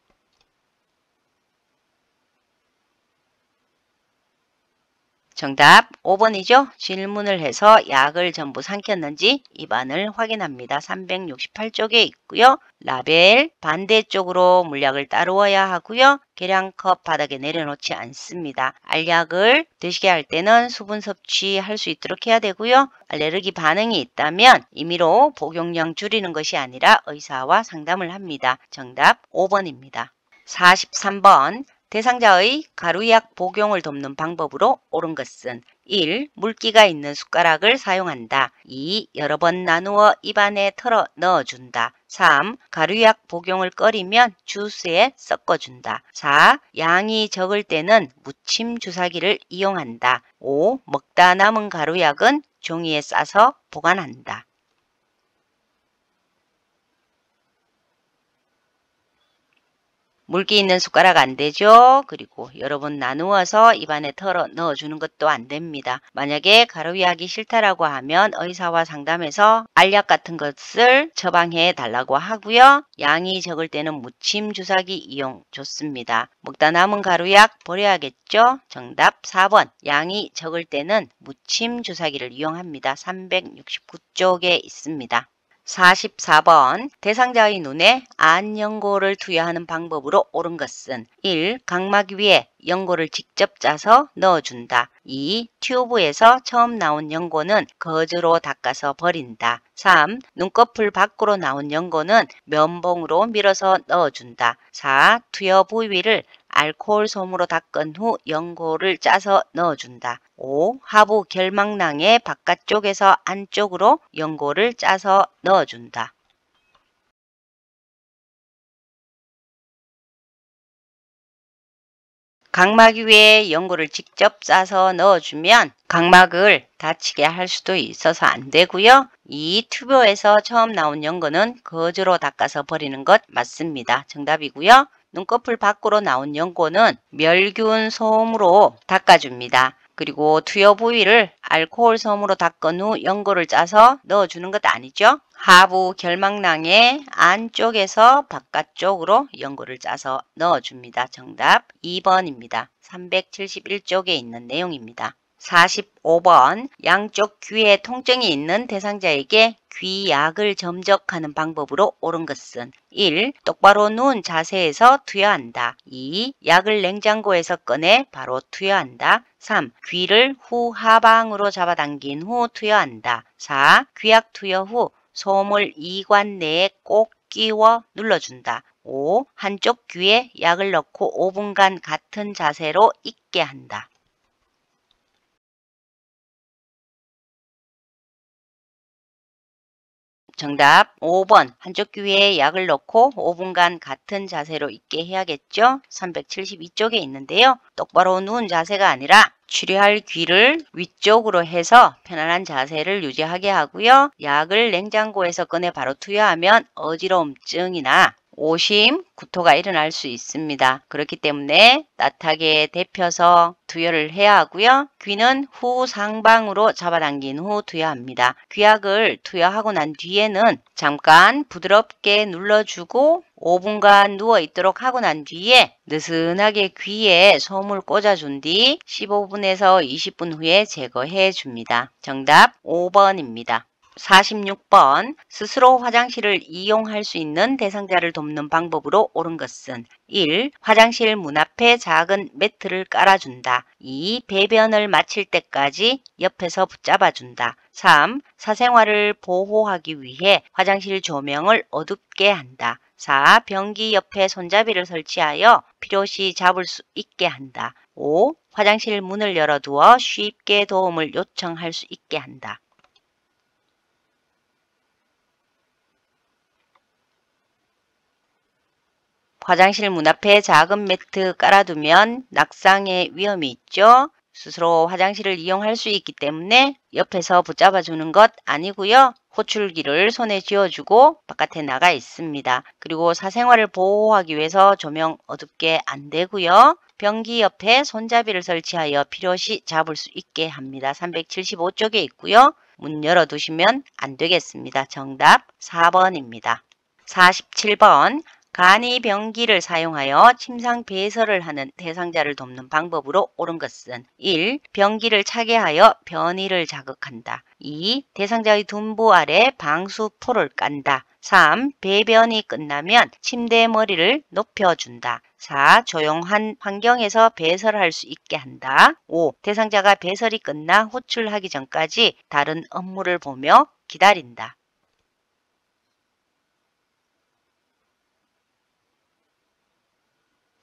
정답 5번이죠. 질문을 해서 약을 전부 삼켰는지 입안을 확인합니다. 368쪽에 있고요. 라벨 반대쪽으로 물약을 따르어야 하고요. 계량컵 바닥에 내려놓지 않습니다. 알약을 드시게 할 때는 수분 섭취할 수 있도록 해야 되고요. 알레르기 반응이 있다면 임의로 복용량 줄이는 것이 아니라 의사와 상담을 합니다. 정답 5번입니다. 43번 대상자의 가루약 복용을 돕는 방법으로 옳은 것은 1. 물기가 있는 숟가락을 사용한다. 2. 여러 번 나누어 입안에 털어 넣어준다. 3. 가루약 복용을 끓이면 주스에 섞어준다. 4. 양이 적을 때는 무침 주사기를 이용한다. 5. 먹다 남은 가루약은 종이에 싸서 보관한다. 물기 있는 숟가락 안 되죠. 그리고 여러 번 나누어서 입안에 털어 넣어주는 것도 안 됩니다. 만약에 가루약이 싫다라고 하면 의사와 상담해서 알약 같은 것을 처방해 달라고 하고요. 양이 적을 때는 무침 주사기 이용 좋습니다. 먹다 남은 가루약 버려야겠죠. 정답 4번. 양이 적을 때는 무침 주사기를 이용합니다. 369쪽에 있습니다. 44번 대상자의 눈에 안 연고를 투여하는 방법으로 옳은 것은 1. 각막 위에 연고를 직접 짜서 넣어준다. 2. 튜브에서 처음 나온 연고는 거즈로 닦아서 버린다. 3. 눈꺼풀 밖으로 나온 연고는 면봉으로 밀어서 넣어준다. 4. 투여 부위를 알코올 솜으로 닦은 후 연고를 짜서 넣어준다. 5. 하부 결막낭의 바깥쪽에서 안쪽으로 연고를 짜서 넣어준다. 각막 위에 연고를 직접 짜서 넣어주면 각막을 다치게 할 수도 있어서 안 되고요. 이 튜브에서 처음 나온 연고는 거즈로 닦아서 버리는 것 맞습니다. 정답이고요. 눈꺼풀 밖으로 나온 연고는 멸균 솜으로 닦아줍니다. 그리고 투여 부위를 알코올 솜으로 닦은 후 연고를 짜서 넣어주는 것 아니죠? 하부 결막낭의 안쪽에서 바깥쪽으로 연고를 짜서 넣어줍니다. 정답 2번입니다. 371쪽에 있는 내용입니다. 45번 양쪽 귀에 통증이 있는 대상자에게 귀약을 점적하는 방법으로 옳은 것은 1. 똑바로 누운 자세에서 투여한다. 2. 약을 냉장고에서 꺼내 바로 투여한다. 3. 귀를 후하방으로 잡아당긴 후 투여한다. 4. 귀약 투여 후 솜을 이관 내에 꼭 끼워 눌러준다. 5. 한쪽 귀에 약을 넣고 5분간 같은 자세로 있게 한다. 정답 5번. 한쪽 귀에 약을 넣고 5분간 같은 자세로 있게 해야겠죠? 372쪽에 있는데요. 똑바로 누운 자세가 아니라 치료할 귀를 위쪽으로 해서 편안한 자세를 유지하게 하고요. 약을 냉장고에서 꺼내 바로 투여하면 어지러움증이나 오심, 구토가 일어날 수 있습니다. 그렇기 때문에 따뜻하게 데펴서 투여를 해야 하고요. 귀는 후상방으로 잡아당긴 후 투여합니다. 귀약을 투여하고 난 뒤에는 잠깐 부드럽게 눌러주고 5분간 누워있도록 하고 난 뒤에 느슨하게 귀에 솜을 꽂아준 뒤 15분에서 20분 후에 제거해 줍니다. 정답 5번입니다. 46번 스스로 화장실을 이용할 수 있는 대상자를 돕는 방법으로 옳은 것은 1. 화장실 문 앞에 작은 매트를 깔아준다. 2. 배변을 마칠 때까지 옆에서 붙잡아준다. 3. 사생활을 보호하기 위해 화장실 조명을 어둡게 한다. 4. 변기 옆에 손잡이를 설치하여 필요시 잡을 수 있게 한다. 5. 화장실 문을 열어두어 쉽게 도움을 요청할 수 있게 한다. 화장실 문 앞에 작은 매트 깔아두면 낙상의 위험이 있죠. 스스로 화장실을 이용할 수 있기 때문에 옆에서 붙잡아 주는 것 아니고요. 호출기를 손에 쥐어주고 바깥에 나가 있습니다. 그리고 사생활을 보호하기 위해서 조명 어둡게 안 되고요. 변기 옆에 손잡이를 설치하여 필요시 잡을 수 있게 합니다. 375쪽에 있고요. 문 열어두시면 안 되겠습니다. 정답 4번입니다. 47번 간이 변기를 사용하여 침상 배설을 하는 대상자를 돕는 방법으로 옳은 것은 1. 변기를 차게 하여 변이를 자극한다. 2. 대상자의 둔부 아래 방수포를 깐다. 3. 배변이 끝나면 침대 머리를 높여준다. 4. 조용한 환경에서 배설할 수 있게 한다. 5. 대상자가 배설이 끝나 호출하기 전까지 다른 업무를 보며 기다린다.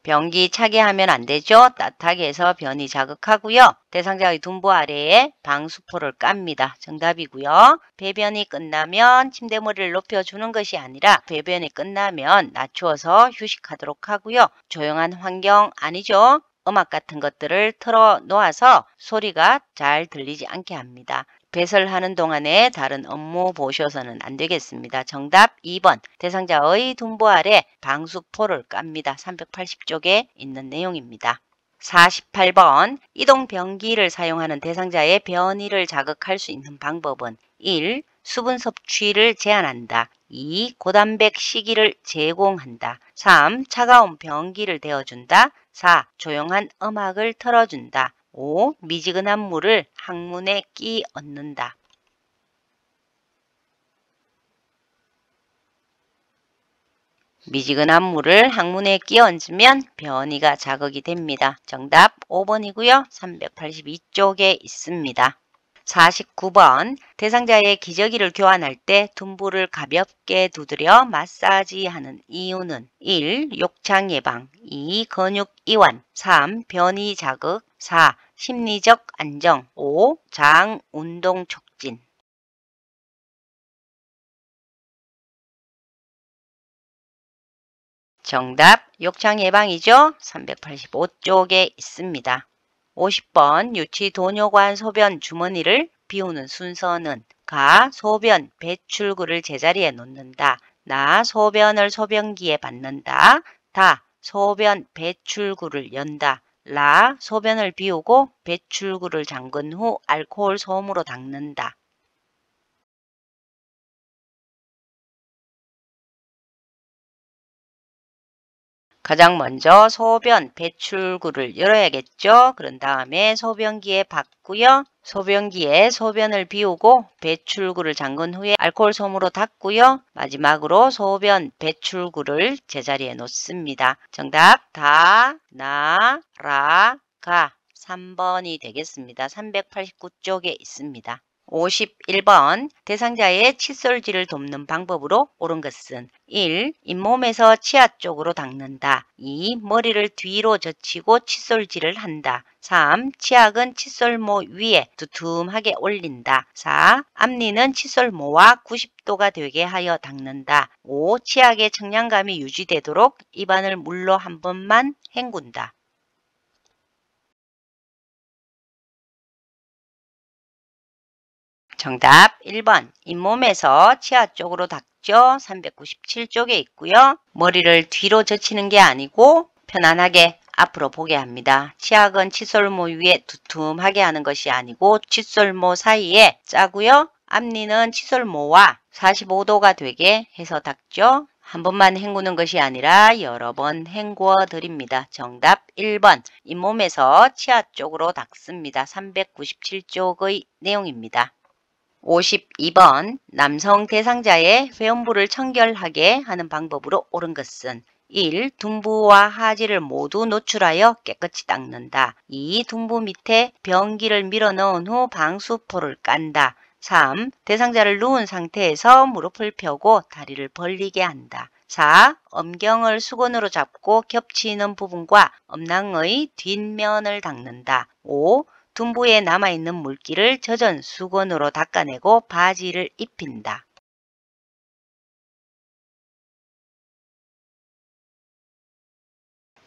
변기 차게 하면 안 되죠. 따뜻하게 해서 변이 자극하고요. 대상자의 둔부 아래에 방수포를 깝니다. 정답이고요. 배변이 끝나면 침대머리를 높여주는 것이 아니라 배변이 끝나면 낮추어서 휴식하도록 하고요. 조용한 환경 아니죠. 음악 같은 것들을 틀어 놓아서 소리가 잘 들리지 않게 합니다. 배설하는 동안에 다른 업무 보셔서는 안 되겠습니다. 정답 2번 대상자의 둔부 아래 방수포를 깝니다. 380쪽에 있는 내용입니다. 48번 이동 변기를 사용하는 대상자의 변이를 자극할 수 있는 방법은 1. 수분 섭취를 제한한다. 2. 고단백 식이를 제공한다. 3. 차가운 변기를 데워준다. 4. 조용한 음악을 틀어준다. 5. 미지근한 물을 항문에 끼 얹는다. 미지근한 물을 항문에 끼 얹으면 변이가 자극이 됩니다. 정답 5번이고요. 382쪽에 있습니다. 49번 대상자의 기저귀를 교환할 때 둔부를 가볍게 두드려 마사지하는 이유는 1. 욕창 예방 2. 근육 이완 3. 변이 자극 4. 심리적 안정 5. 장 운동 촉진 정답 욕창 예방이죠. 385쪽에 있습니다. 50번 유치 도뇨관 소변 주머니를 비우는 순서는 가. 소변 배출구를 제자리에 놓는다. 나. 소변을 소변기에 받는다. 다. 소변 배출구를 연다. 라. 소변을 비우고 배출구를 잠근 후 알코올 솜으로 닦는다. 가장 먼저 소변 배출구를 열어야겠죠. 그런 다음에 소변기에 받고요. 소변기에 소변을 비우고 배출구를 잠근 후에 알코올 솜으로 닦고요. 마지막으로 소변 배출구를 제자리에 놓습니다. 정답 다, 나, 라, 가 3번이 되겠습니다. 389쪽에 있습니다. 51번 대상자의 칫솔질을 돕는 방법으로 옳은 것은 1. 잇몸에서 치아 쪽으로 닦는다. 2. 머리를 뒤로 젖히고 칫솔질을 한다. 3. 치약은 칫솔모 위에 두툼하게 올린다. 4. 앞니는 칫솔모와 90도가 되게 하여 닦는다. 5. 치약의 청량감이 유지되도록 입안을 물로 한 번만 헹군다. 정답 1번 잇몸에서 치아 쪽으로 닦죠. 397쪽에 있고요. 머리를 뒤로 젖히는 게 아니고 편안하게 앞으로 보게 합니다. 치약은 칫솔모 위에 두툼하게 하는 것이 아니고 칫솔모 사이에 짜고요. 앞니는 칫솔모와 45도가 되게 해서 닦죠. 한 번만 헹구는 것이 아니라 여러 번 헹구어 드립니다. 정답 1번 잇몸에서 치아 쪽으로 닦습니다. 397쪽의 내용입니다. 52번 남성 대상자의 회음부를 청결하게 하는 방법으로 옳은 것은 1. 둔부와 하지를 모두 노출하여 깨끗이 닦는다. 2. 둔부 밑에 변기를 밀어 넣은 후 방수포를 깐다. 3. 대상자를 누운 상태에서 무릎을 펴고 다리를 벌리게 한다. 4. 엄경을 수건으로 잡고 겹치는 부분과 엄낭의 뒷면을 닦는다. 5. 둔부에 남아있는 물기를 젖은 수건으로 닦아내고 바지를 입힌다.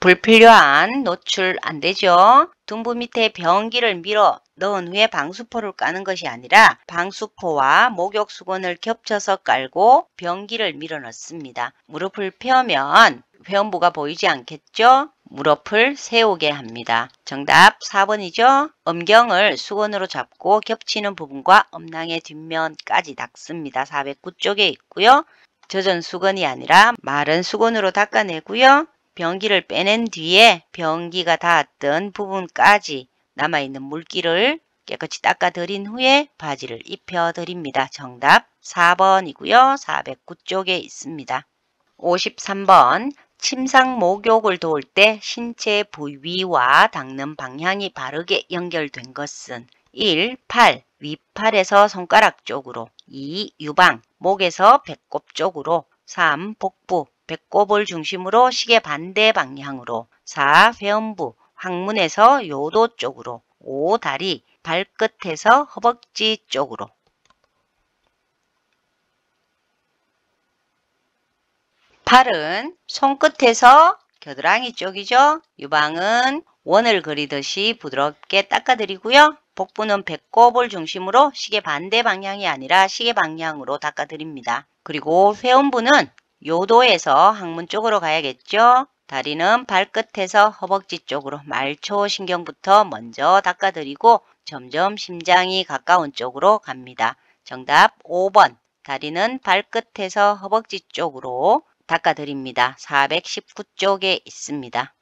불필요한 노출 안 되죠. 둔부 밑에 변기를 밀어 넣은 후에 방수포를 까는 것이 아니라 방수포와 목욕 수건을 겹쳐서 깔고 변기를 밀어 넣습니다. 무릎을 펴면 회원부가 보이지 않겠죠? 무릎을 세우게 합니다. 정답 4번이죠. 음경을 수건으로 잡고 겹치는 부분과 음낭의 뒷면까지 닦습니다. 409쪽에 있고요. 젖은 수건이 아니라 마른 수건으로 닦아내고요. 변기를 빼낸 뒤에 변기가 닿았던 부분까지 남아있는 물기를 깨끗이 닦아드린 후에 바지를 입혀드립니다. 정답 4번이고요. 409쪽에 있습니다. 53번 침상 목욕을 도울 때 신체 부위와 닦는 방향이 바르게 연결된 것은 1. 팔, 윗팔에서 손가락 쪽으로 2. 유방, 목에서 배꼽 쪽으로 3. 복부, 배꼽을 중심으로 시계 반대 방향으로 4. 회음부, 항문에서 요도 쪽으로 5. 다리, 발끝에서 허벅지 쪽으로 팔은 손끝에서 겨드랑이 쪽이죠. 유방은 원을 그리듯이 부드럽게 닦아드리고요. 복부는 배꼽을 중심으로 시계 반대 방향이 아니라 시계 방향으로 닦아드립니다. 그리고 회음부는 요도에서 항문 쪽으로 가야겠죠. 다리는 발끝에서 허벅지 쪽으로 말초신경부터 먼저 닦아드리고 점점 심장이 가까운 쪽으로 갑니다. 정답 5번. 다리는 발끝에서 허벅지 쪽으로 닦아드립니다. 419쪽에 있습니다.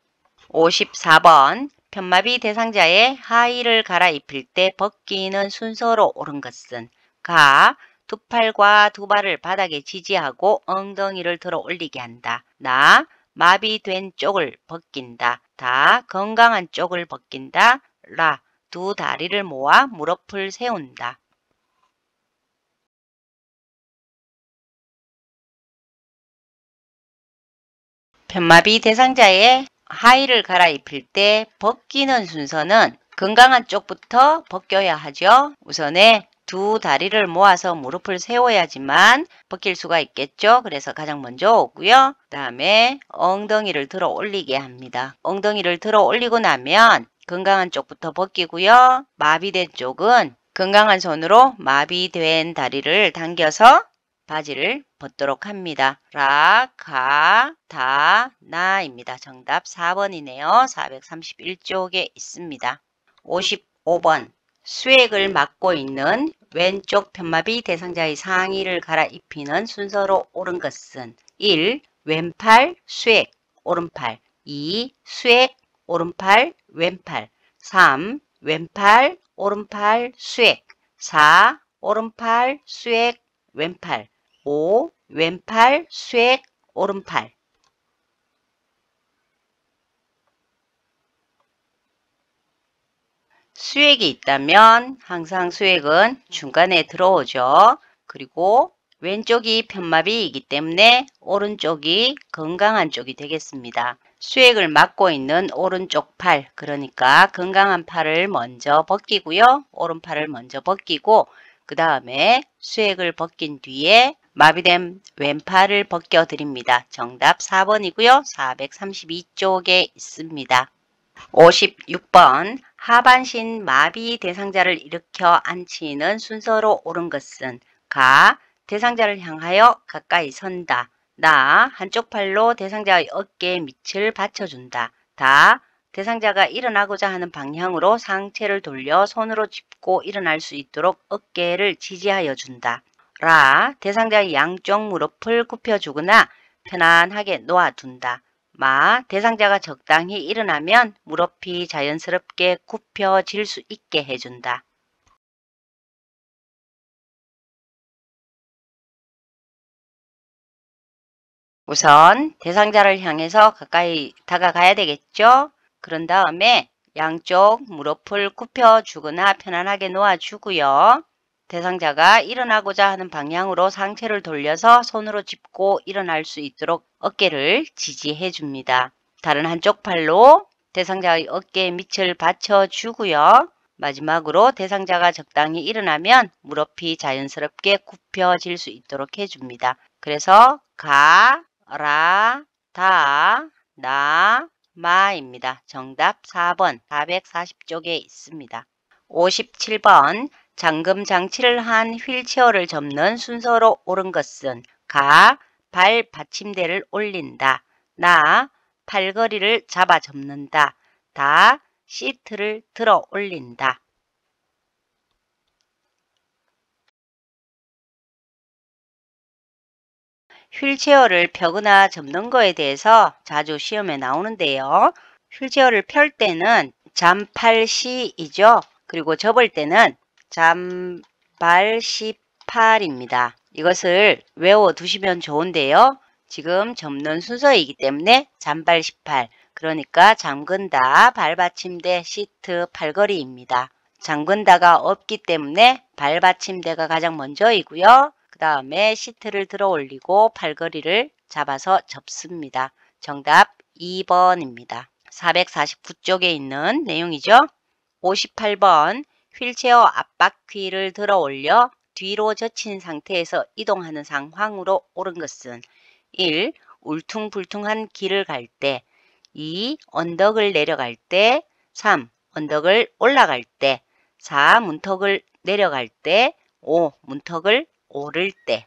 54번 편마비 대상자의 하의를 갈아입힐 때 벗기는 순서로 옳은 것은 가. 두 팔과 두 발을 바닥에 지지하고 엉덩이를 들어 올리게 한다. 나. 마비된 쪽을 벗긴다. 다. 건강한 쪽을 벗긴다. 라. 두 다리를 모아 무릎을 세운다. 편마비 대상자의 하의를 갈아입힐 때 벗기는 순서는 건강한 쪽부터 벗겨야 하죠. 우선에 두 다리를 모아서 무릎을 세워야지만 벗길 수가 있겠죠. 그래서 가장 먼저 오고요. 그 다음에 엉덩이를 들어 올리게 합니다. 엉덩이를 들어 올리고 나면 건강한 쪽부터 벗기고요. 마비된 쪽은 건강한 손으로 마비된 다리를 당겨서 바지를 벗도록 합니다. 라, 가, 다, 나입니다. 정답 4번이네요. 431쪽에 있습니다. 55번 수액을 맡고 있는 왼쪽 편마비 대상자의 상의를 갈아입히는 순서로 옳은 것은 1. 왼팔 수액 오른팔 2. 수액 오른팔 왼팔 3. 왼팔 오른팔 수액 4. 오른팔 수액 왼팔 5. 왼팔 수액 오른팔 수액이 있다면 항상 수액은 중간에 들어오죠. 그리고 왼쪽이 편마비이기 때문에 오른쪽이 건강한 쪽이 되겠습니다. 수액을 맡고 있는 오른쪽 팔, 그러니까 건강한 팔을 먼저 벗기고요. 오른팔을 먼저 벗기고 그 다음에 수액을 벗긴 뒤에 마비된 왼팔을 벗겨드립니다. 정답 4번이고요. 432쪽에 있습니다. 56번 하반신 마비 대상자를 일으켜 앉히는 순서로 옳은 것은 가. 대상자를 향하여 가까이 선다. 나. 한쪽 팔로 대상자의 어깨에 밑을 받쳐준다. 다. 대상자가 일어나고자 하는 방향으로 상체를 돌려 손으로 짚고 일어날 수 있도록 어깨를 지지하여 준다. 라. 대상자의 양쪽 무릎을 굽혀주거나 편안하게 놓아둔다. 마. 대상자가 적당히 일어나면 무릎이 자연스럽게 굽혀질 수 있게 해준다. 우선 대상자를 향해서 가까이 다가가야 되겠죠. 그런 다음에 양쪽 무릎을 굽혀주거나 편안하게 놓아주고요. 대상자가 일어나고자 하는 방향으로 상체를 돌려서 손으로 짚고 일어날 수 있도록 어깨를 지지해 줍니다. 다른 한쪽 팔로 대상자의 어깨에 밑을 받쳐주고요. 마지막으로 대상자가 적당히 일어나면 무릎이 자연스럽게 굽혀질 수 있도록 해줍니다. 그래서 가, 라, 다, 나, 마입니다. 정답 4번 440쪽에 있습니다. 57번 잠금 장치를 한 휠체어를 접는 순서로 옳은 것은 가. 발 받침대를 올린다. 나. 팔걸이를 잡아 접는다. 다. 시트를 들어 올린다. 휠체어를 펴거나 접는 거에 대해서 자주 시험에 나오는데요. 휠체어를 펼 때는 잠팔시이죠. 그리고 접을 때는 잠발시팔입니다. 이것을 외워두시면 좋은데요. 지금 접는 순서이기 때문에 잠발시팔, 그러니까 잠근다, 발받침대, 시트, 팔걸이입니다. 잠근다가 없기 때문에 발받침대가 가장 먼저이고요. 그 다음에 시트를 들어 올리고 팔걸이를 잡아서 접습니다. 정답 2번입니다. 449쪽에 있는 내용이죠. 58번 휠체어 앞바퀴를 들어 올려 뒤로 젖힌 상태에서 이동하는 상황으로 옳은 것은 1. 울퉁불퉁한 길을 갈 때, 2. 언덕을 내려갈 때, 3. 언덕을 올라갈 때, 4. 문턱을 내려갈 때, 5. 문턱을 오를 때.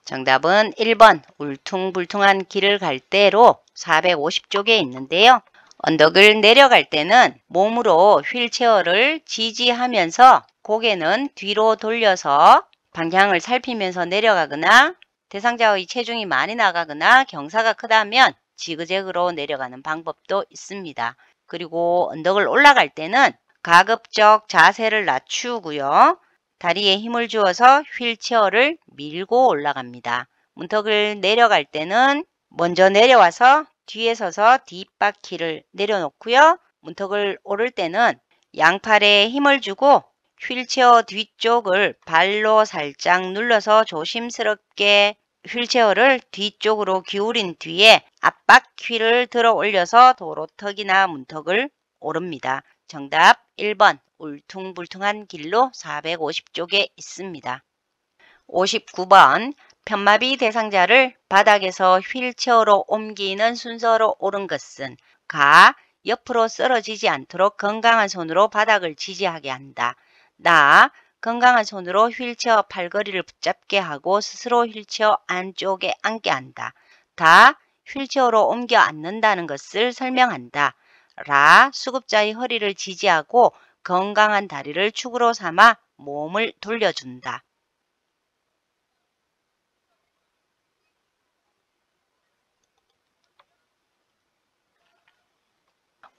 정답은 1번 울퉁불퉁한 길을 갈 때로 450쪽에 있는데요. 언덕을 내려갈 때는 몸으로 휠체어를 지지하면서 고개는 뒤로 돌려서 방향을 살피면서 내려가거나 대상자의 체중이 많이 나가거나 경사가 크다면 지그재그로 내려가는 방법도 있습니다. 그리고 언덕을 올라갈 때는 가급적 자세를 낮추고요. 다리에 힘을 주어서 휠체어를 밀고 올라갑니다. 문턱을 내려갈 때는 먼저 내려와서 뒤에 서서 뒷바퀴를 내려놓고요. 문턱을 오를 때는 양팔에 힘을 주고 휠체어 뒤쪽을 발로 살짝 눌러서 조심스럽게 휠체어를 뒤쪽으로 기울인 뒤에 앞바퀴를 들어 올려서 도로턱이나 문턱을 오릅니다. 정답 1번 울퉁불퉁한 길로 450쪽에 있습니다. 59번 편마비 대상자를 바닥에서 휠체어로 옮기는 순서로 옳은 것은 가. 옆으로 쓰러지지 않도록 건강한 손으로 바닥을 지지하게 한다. 나. 건강한 손으로 휠체어 팔걸이를 붙잡게 하고 스스로 휠체어 안쪽에 앉게 한다. 다. 휠체어로 옮겨 앉는다는 것을 설명한다. 라. 수급자의 허리를 지지하고 건강한 다리를 축으로 삼아 몸을 돌려준다.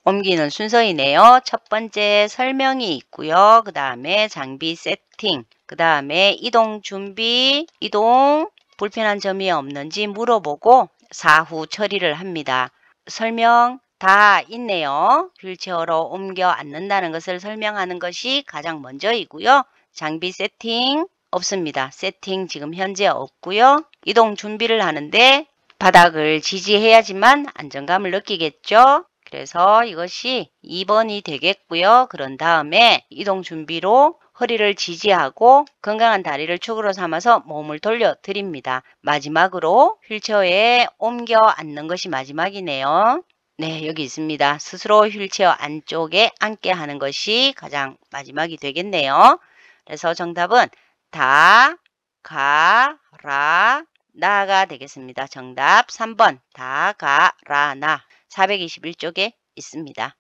옮기는 순서이네요. 첫 번째 설명이 있고요. 그 다음에 장비 세팅, 그 다음에 이동 준비, 이동 불편한 점이 없는지 물어보고 사후 처리를 합니다. 설명 다 있네요. 휠체어로 옮겨 앉는다는 것을 설명하는 것이 가장 먼저이고요. 장비 세팅 없습니다. 세팅 지금 현재 없고요. 이동 준비를 하는데 바닥을 지지해야지만 안정감을 느끼겠죠. 그래서 이것이 2번이 되겠고요. 그런 다음에 이동 준비로 허리를 지지하고 건강한 다리를 축으로 삼아서 몸을 돌려드립니다. 마지막으로 휠체어에 옮겨 앉는 것이 마지막이네요. 네, 여기 있습니다. 스스로 휠체어 안쪽에 앉게 하는 것이 가장 마지막이 되겠네요. 그래서 정답은 다, 가, 라, 나가 되겠습니다. 정답 3번 다, 가, 라, 나. 421쪽에 있습니다.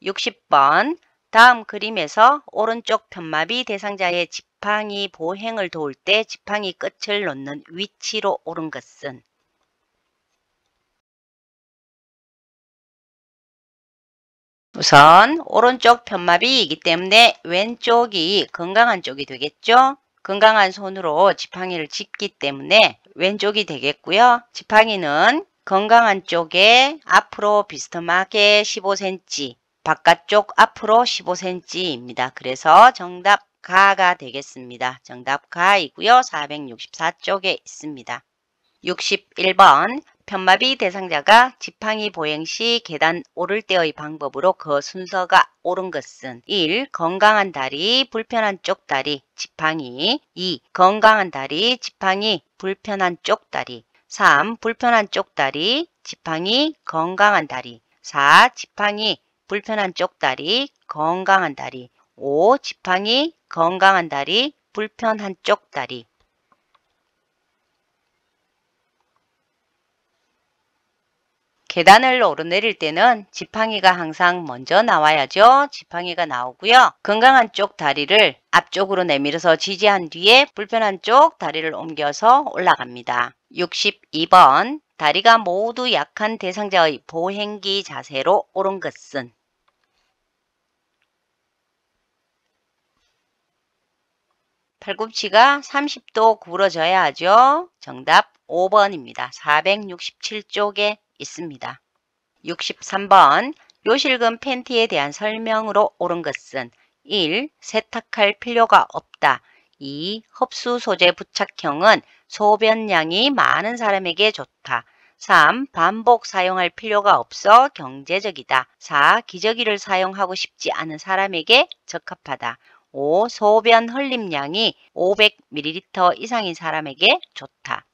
60번 다음 그림에서 오른쪽 편마비 대상자의 지팡이 보행을 도울 때 지팡이 끝을 놓는 위치로 옳은 것은 우선 오른쪽 편마비이기 때문에 왼쪽이 건강한 쪽이 되겠죠. 건강한 손으로 지팡이를 짚기 때문에 왼쪽이 되겠고요. 지팡이는 건강한 쪽에 앞으로 비스듬하게 15cm, 바깥쪽 앞으로 15cm입니다. 그래서 정답 가가 되겠습니다. 정답 가이고요. 464쪽에 있습니다. 61번 편마비 대상자가 지팡이 보행 시 계단 오를 때의 방법으로 그 순서가 옳은 것은 1. 건강한 다리, 불편한 쪽 다리, 지팡이 2. 건강한 다리, 지팡이, 불편한 쪽 다리 3. 불편한 쪽 다리, 지팡이, 건강한 다리 4. 지팡이, 불편한 쪽 다리, 건강한 다리 5. 지팡이, 건강한 다리, 불편한 쪽 다리 계단을 오르내릴 때는 지팡이가 항상 먼저 나와야죠. 지팡이가 나오고요. 건강한 쪽 다리를 앞쪽으로 내밀어서 지지한 뒤에 불편한 쪽 다리를 옮겨서 올라갑니다. 62번 다리가 모두 약한 대상자의 보행기 자세로 옳은 것은 팔꿈치가 30도 구부러져야 하죠. 정답 5번입니다. 467쪽에 있습니다. 63번 요실금 팬티에 대한 설명으로 옳은 것은 1. 세탁할 필요가 없다. 2. 흡수 소재 부착형은 소변량이 많은 사람에게 좋다. 3. 반복 사용할 필요가 없어 경제적이다. 4. 기저귀를 사용하고 싶지 않은 사람에게 적합하다. 5. 소변 흘림량이 500ml 이상인 사람에게 좋다.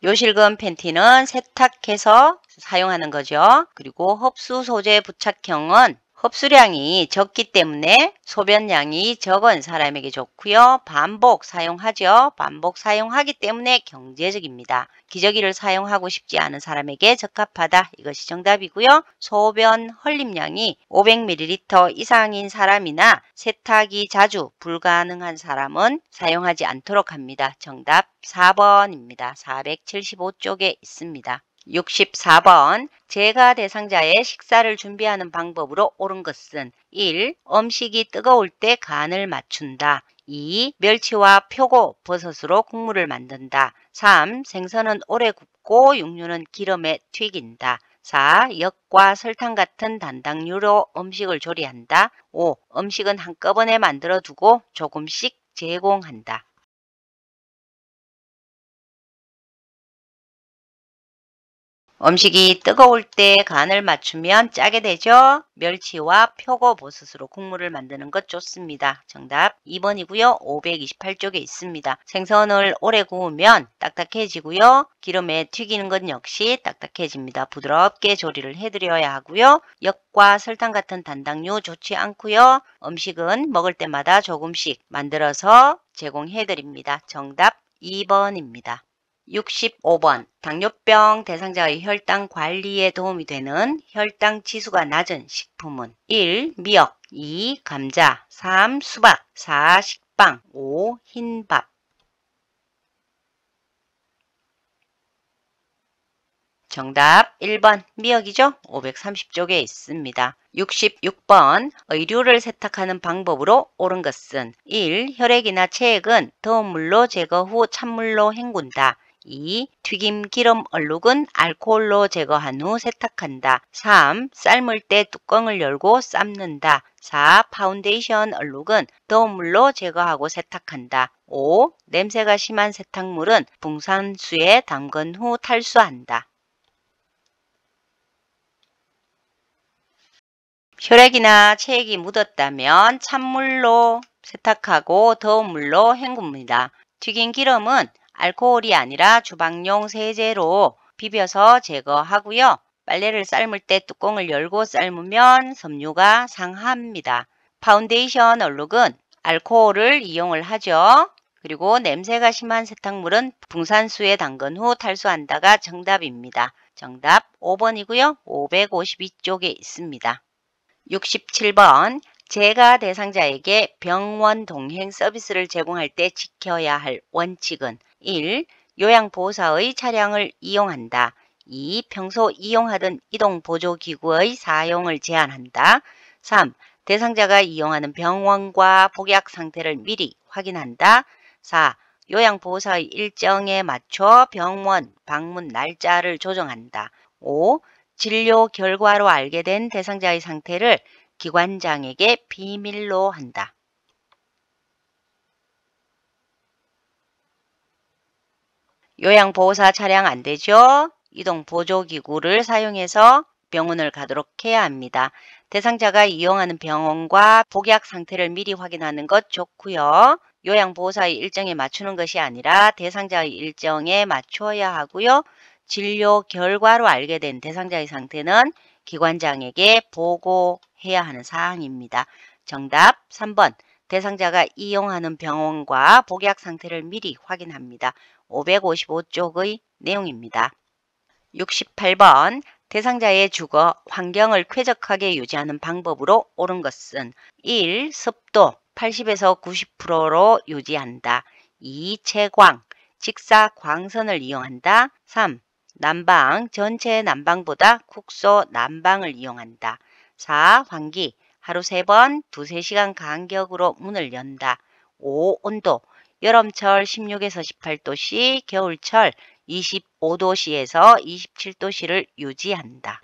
요실금 팬티는 세탁해서 사용하는 거죠. 그리고 흡수 소재 부착형은 흡수량이 적기 때문에 소변량이 적은 사람에게 좋고요. 반복 사용하죠. 반복 사용하기 때문에 경제적입니다. 기저귀를 사용하고 싶지 않은 사람에게 적합하다. 이것이 정답이고요. 소변 흘림량이 500ml 이상인 사람이나 세탁이 자주 불가능한 사람은 사용하지 않도록 합니다. 정답 4번입니다. 475쪽에 있습니다. 64번 제가 대상자의 식사를 준비하는 방법으로 옳은 것은 1. 음식이 뜨거울 때 간을 맞춘다. 2. 멸치와 표고, 버섯으로 국물을 만든다. 3. 생선은 오래 굽고 육류는 기름에 튀긴다. 4. 엿과 설탕 같은 단당류로 음식을 조리한다. 5. 음식은 한꺼번에 만들어 두고 조금씩 제공한다. 음식이 뜨거울 때 간을 맞추면 짜게 되죠. 멸치와 표고버섯으로 국물을 만드는 것 좋습니다. 정답 2번이고요. 528쪽에 있습니다. 생선을 오래 구우면 딱딱해지고요. 기름에 튀기는 것 역시 딱딱해집니다. 부드럽게 조리를 해드려야 하고요. 엿과 설탕 같은 단당류 좋지 않고요. 음식은 먹을 때마다 조금씩 만들어서 제공해드립니다. 정답 2번입니다. 65번 당뇨병 대상자의 혈당 관리에 도움이 되는 혈당 지수가 낮은 식품은 1. 미역 2. 감자 3. 수박 4. 식빵 5. 흰밥 정답 1번 미역이죠. 530쪽에 있습니다. 66번 의류를 세탁하는 방법으로 옳은 것은 1. 혈액이나 체액은 더운 물로 제거 후 찬물로 헹군다. 2. 튀김 기름 얼룩은 알코올로 제거한 후 세탁한다. 3. 삶을 때 뚜껑을 열고 삶는다. 4. 파운데이션 얼룩은 더운 물로 제거하고 세탁한다. 5. 냄새가 심한 세탁물은 붕산수에 담근 후 탈수한다. 혈액이나 체액이 묻었다면 찬물로 세탁하고 더운 물로 헹굽니다. 튀긴 기름은 알코올이 아니라 주방용 세제로 비벼서 제거하고요. 빨래를 삶을 때 뚜껑을 열고 삶으면 섬유가 상합니다. 파운데이션 얼룩은 알코올을 이용을 하죠. 그리고 냄새가 심한 세탁물은 붕산수에 담근 후 탈수한다가 정답입니다. 정답 5번이고요. 552쪽에 있습니다. 67번 제가 대상자에게 병원 동행 서비스를 제공할 때 지켜야 할 원칙은 1. 요양보호사의 차량을 이용한다. 2. 평소 이용하던 이동보조기구의 사용을 제한한다. 3. 대상자가 이용하는 병원과 복약 상태를 미리 확인한다. 4. 요양보호사의 일정에 맞춰 병원 방문 날짜를 조정한다. 5. 진료 결과로 알게 된 대상자의 상태를 기관장에게 비밀로 한다. 요양보호사 차량 안 되죠? 이동보조기구를 사용해서 병원을 가도록 해야 합니다. 대상자가 이용하는 병원과 복약 상태를 미리 확인하는 것 좋고요. 요양보호사의 일정에 맞추는 것이 아니라 대상자의 일정에 맞추어야 하고요. 진료 결과로 알게 된 대상자의 상태는 기관장에게 보고해야 하는 사항입니다. 정답 3번. 대상자가 이용하는 병원과 복약 상태를 미리 확인합니다. 555쪽의 내용입니다. 68번. 대상자의 주거 환경을 쾌적하게 유지하는 방법으로 옳은 것은 1. 습도 80에서 90%로 유지한다. 2. 채광 직사광선을 이용한다. 3. 난방 전체 난방보다 국소 난방을 이용한다. 4. 환기 하루 3번 2~3시간 간격으로 문을 연다. 5. 온도 여름철 16에서 18도씨, 겨울철 25도씨에서 27도씨를 유지한다.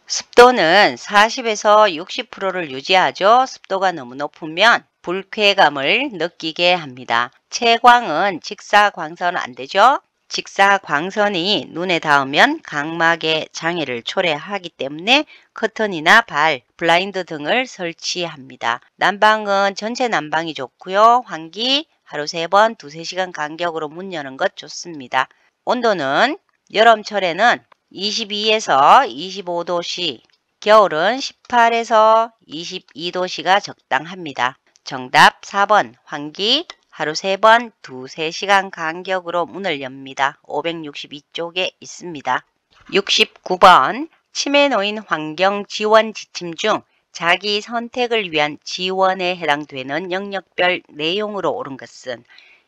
습도는 40에서 60%를 유지하죠. 습도가 너무 높으면 불쾌감을 느끼게 합니다. 채광은 직사광선 안 되죠. 직사광선이 눈에 닿으면 각막의 장애를 초래하기 때문에 커튼이나 발, 블라인드 등을 설치합니다. 난방은 전체 난방이 좋고요. 환기 하루 3번 2~3시간 간격으로 문 여는 것 좋습니다. 온도는 여름철에는 22에서 25도씨, 겨울은 18에서 22도씨가 적당합니다. 정답 4번 환기 하루 3번 2~3시간 간격으로 문을 엽니다. 562쪽에 있습니다. 69번 치매 노인 환경 지원 지침 중 자기 선택을 위한 지원에 해당되는 영역별 내용으로 옳은 것은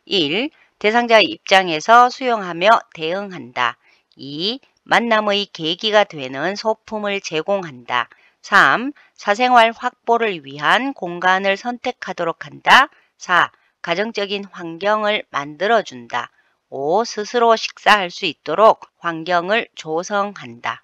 1. 대상자의 입장에서 수용하며 대응한다. 2. 만남의 계기가 되는 소품을 제공한다. 3. 사생활 확보를 위한 공간을 선택하도록 한다. 4. 가정적인 환경을 만들어준다. 5. 스스로 식사할 수 있도록 환경을 조성한다.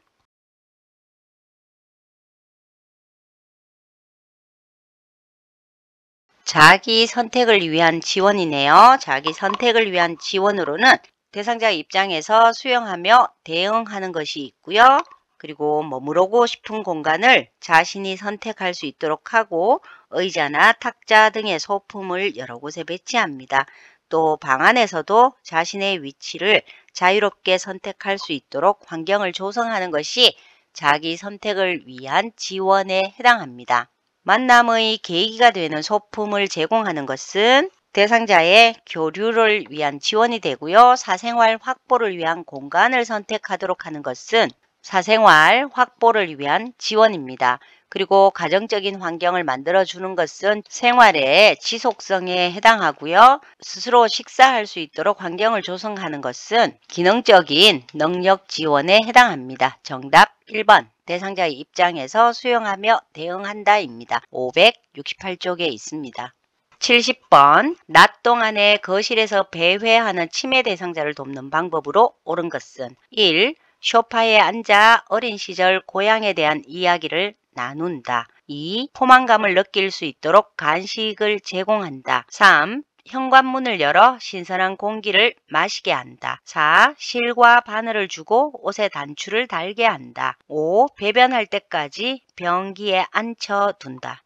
자기 선택을 위한 지원이네요. 자기 선택을 위한 지원으로는 대상자 입장에서 수용하며 대응하는 것이 있고요. 그리고 머무르고 싶은 공간을 자신이 선택할 수 있도록 하고 의자나 탁자 등의 소품을 여러 곳에 배치합니다. 또 방 안에서도 자신의 위치를 자유롭게 선택할 수 있도록 환경을 조성하는 것이 자기 선택을 위한 지원에 해당합니다. 만남의 계기가 되는 소품을 제공하는 것은 대상자의 교류를 위한 지원이 되고요. 사생활 확보를 위한 공간을 선택하도록 하는 것은 사생활 확보를 위한 지원입니다. 그리고 가정적인 환경을 만들어주는 것은 생활의 지속성에 해당하고요. 스스로 식사할 수 있도록 환경을 조성하는 것은 기능적인 능력 지원에 해당합니다. 정답 1번 대상자의 입장에서 수용하며 대응한다입니다. 568쪽에 있습니다. 70번 낮 동안에 거실에서 배회하는 치매 대상자를 돕는 방법으로 옳은 것은 1. 소파에 앉아 어린 시절 고향에 대한 이야기를 나눈다. 2. 포만감을 느낄 수 있도록 간식을 제공한다. 3. 현관문을 열어 신선한 공기를 마시게 한다. 4. 실과 바늘을 주고 옷에 단추를 달게 한다. 5. 배변할 때까지 변기에 앉혀둔다.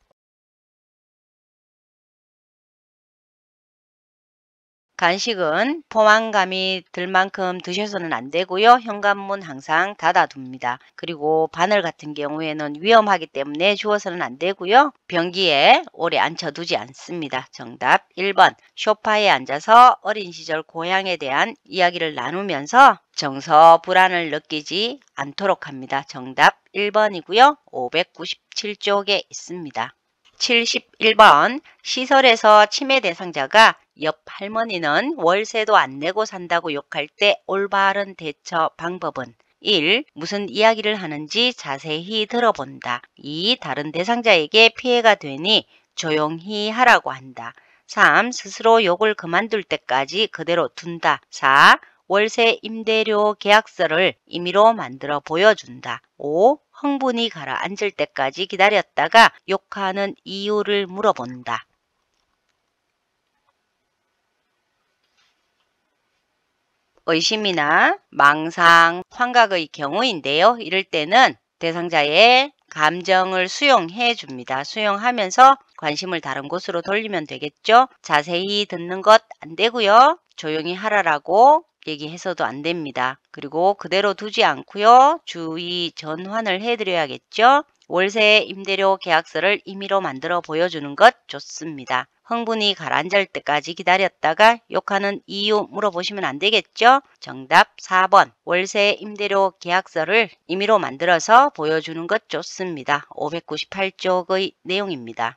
간식은 포만감이 들 만큼 드셔서는 안 되고요. 현관문 항상 닫아둡니다. 그리고 바늘 같은 경우에는 위험하기 때문에 주어서는 안 되고요. 변기에 오래 앉혀두지 않습니다. 정답 1번 소파에 앉아서 어린 시절 고향에 대한 이야기를 나누면서 정서 불안을 느끼지 않도록 합니다. 정답 1번이고요. 597쪽에 있습니다. 71번 시설에서 치매 대상자가 옆 할머니는 월세도 안 내고 산다고 욕할 때 올바른 대처 방법은 1. 무슨 이야기를 하는지 자세히 들어본다. 2. 다른 대상자에게 피해가 되니 조용히 하라고 한다. 3. 스스로 욕을 그만둘 때까지 그대로 둔다. 4. 월세 임대료 계약서를 임의로 만들어 보여준다. 5. 흥분이 가라앉을 때까지 기다렸다가 욕하는 이유를 물어본다. 의심이나 망상, 환각의 경우인데요. 이럴 때는 대상자의 감정을 수용해 줍니다. 수용하면서 관심을 다른 곳으로 돌리면 되겠죠. 자세히 듣는 것 안 되고요. 조용히 하라라고 얘기해서도 안 됩니다. 그리고 그대로 두지 않고요. 주의 전환을 해드려야겠죠. 월세 임대료 계약서를 임의로 만들어 보여주는 것 좋습니다. 흥분이 가라앉을 때까지 기다렸다가 욕하는 이유 물어보시면 안 되겠죠? 정답 4번. 월세 임대료 계약서를 임의로 만들어서 보여주는 것 좋습니다. 598쪽의 내용입니다.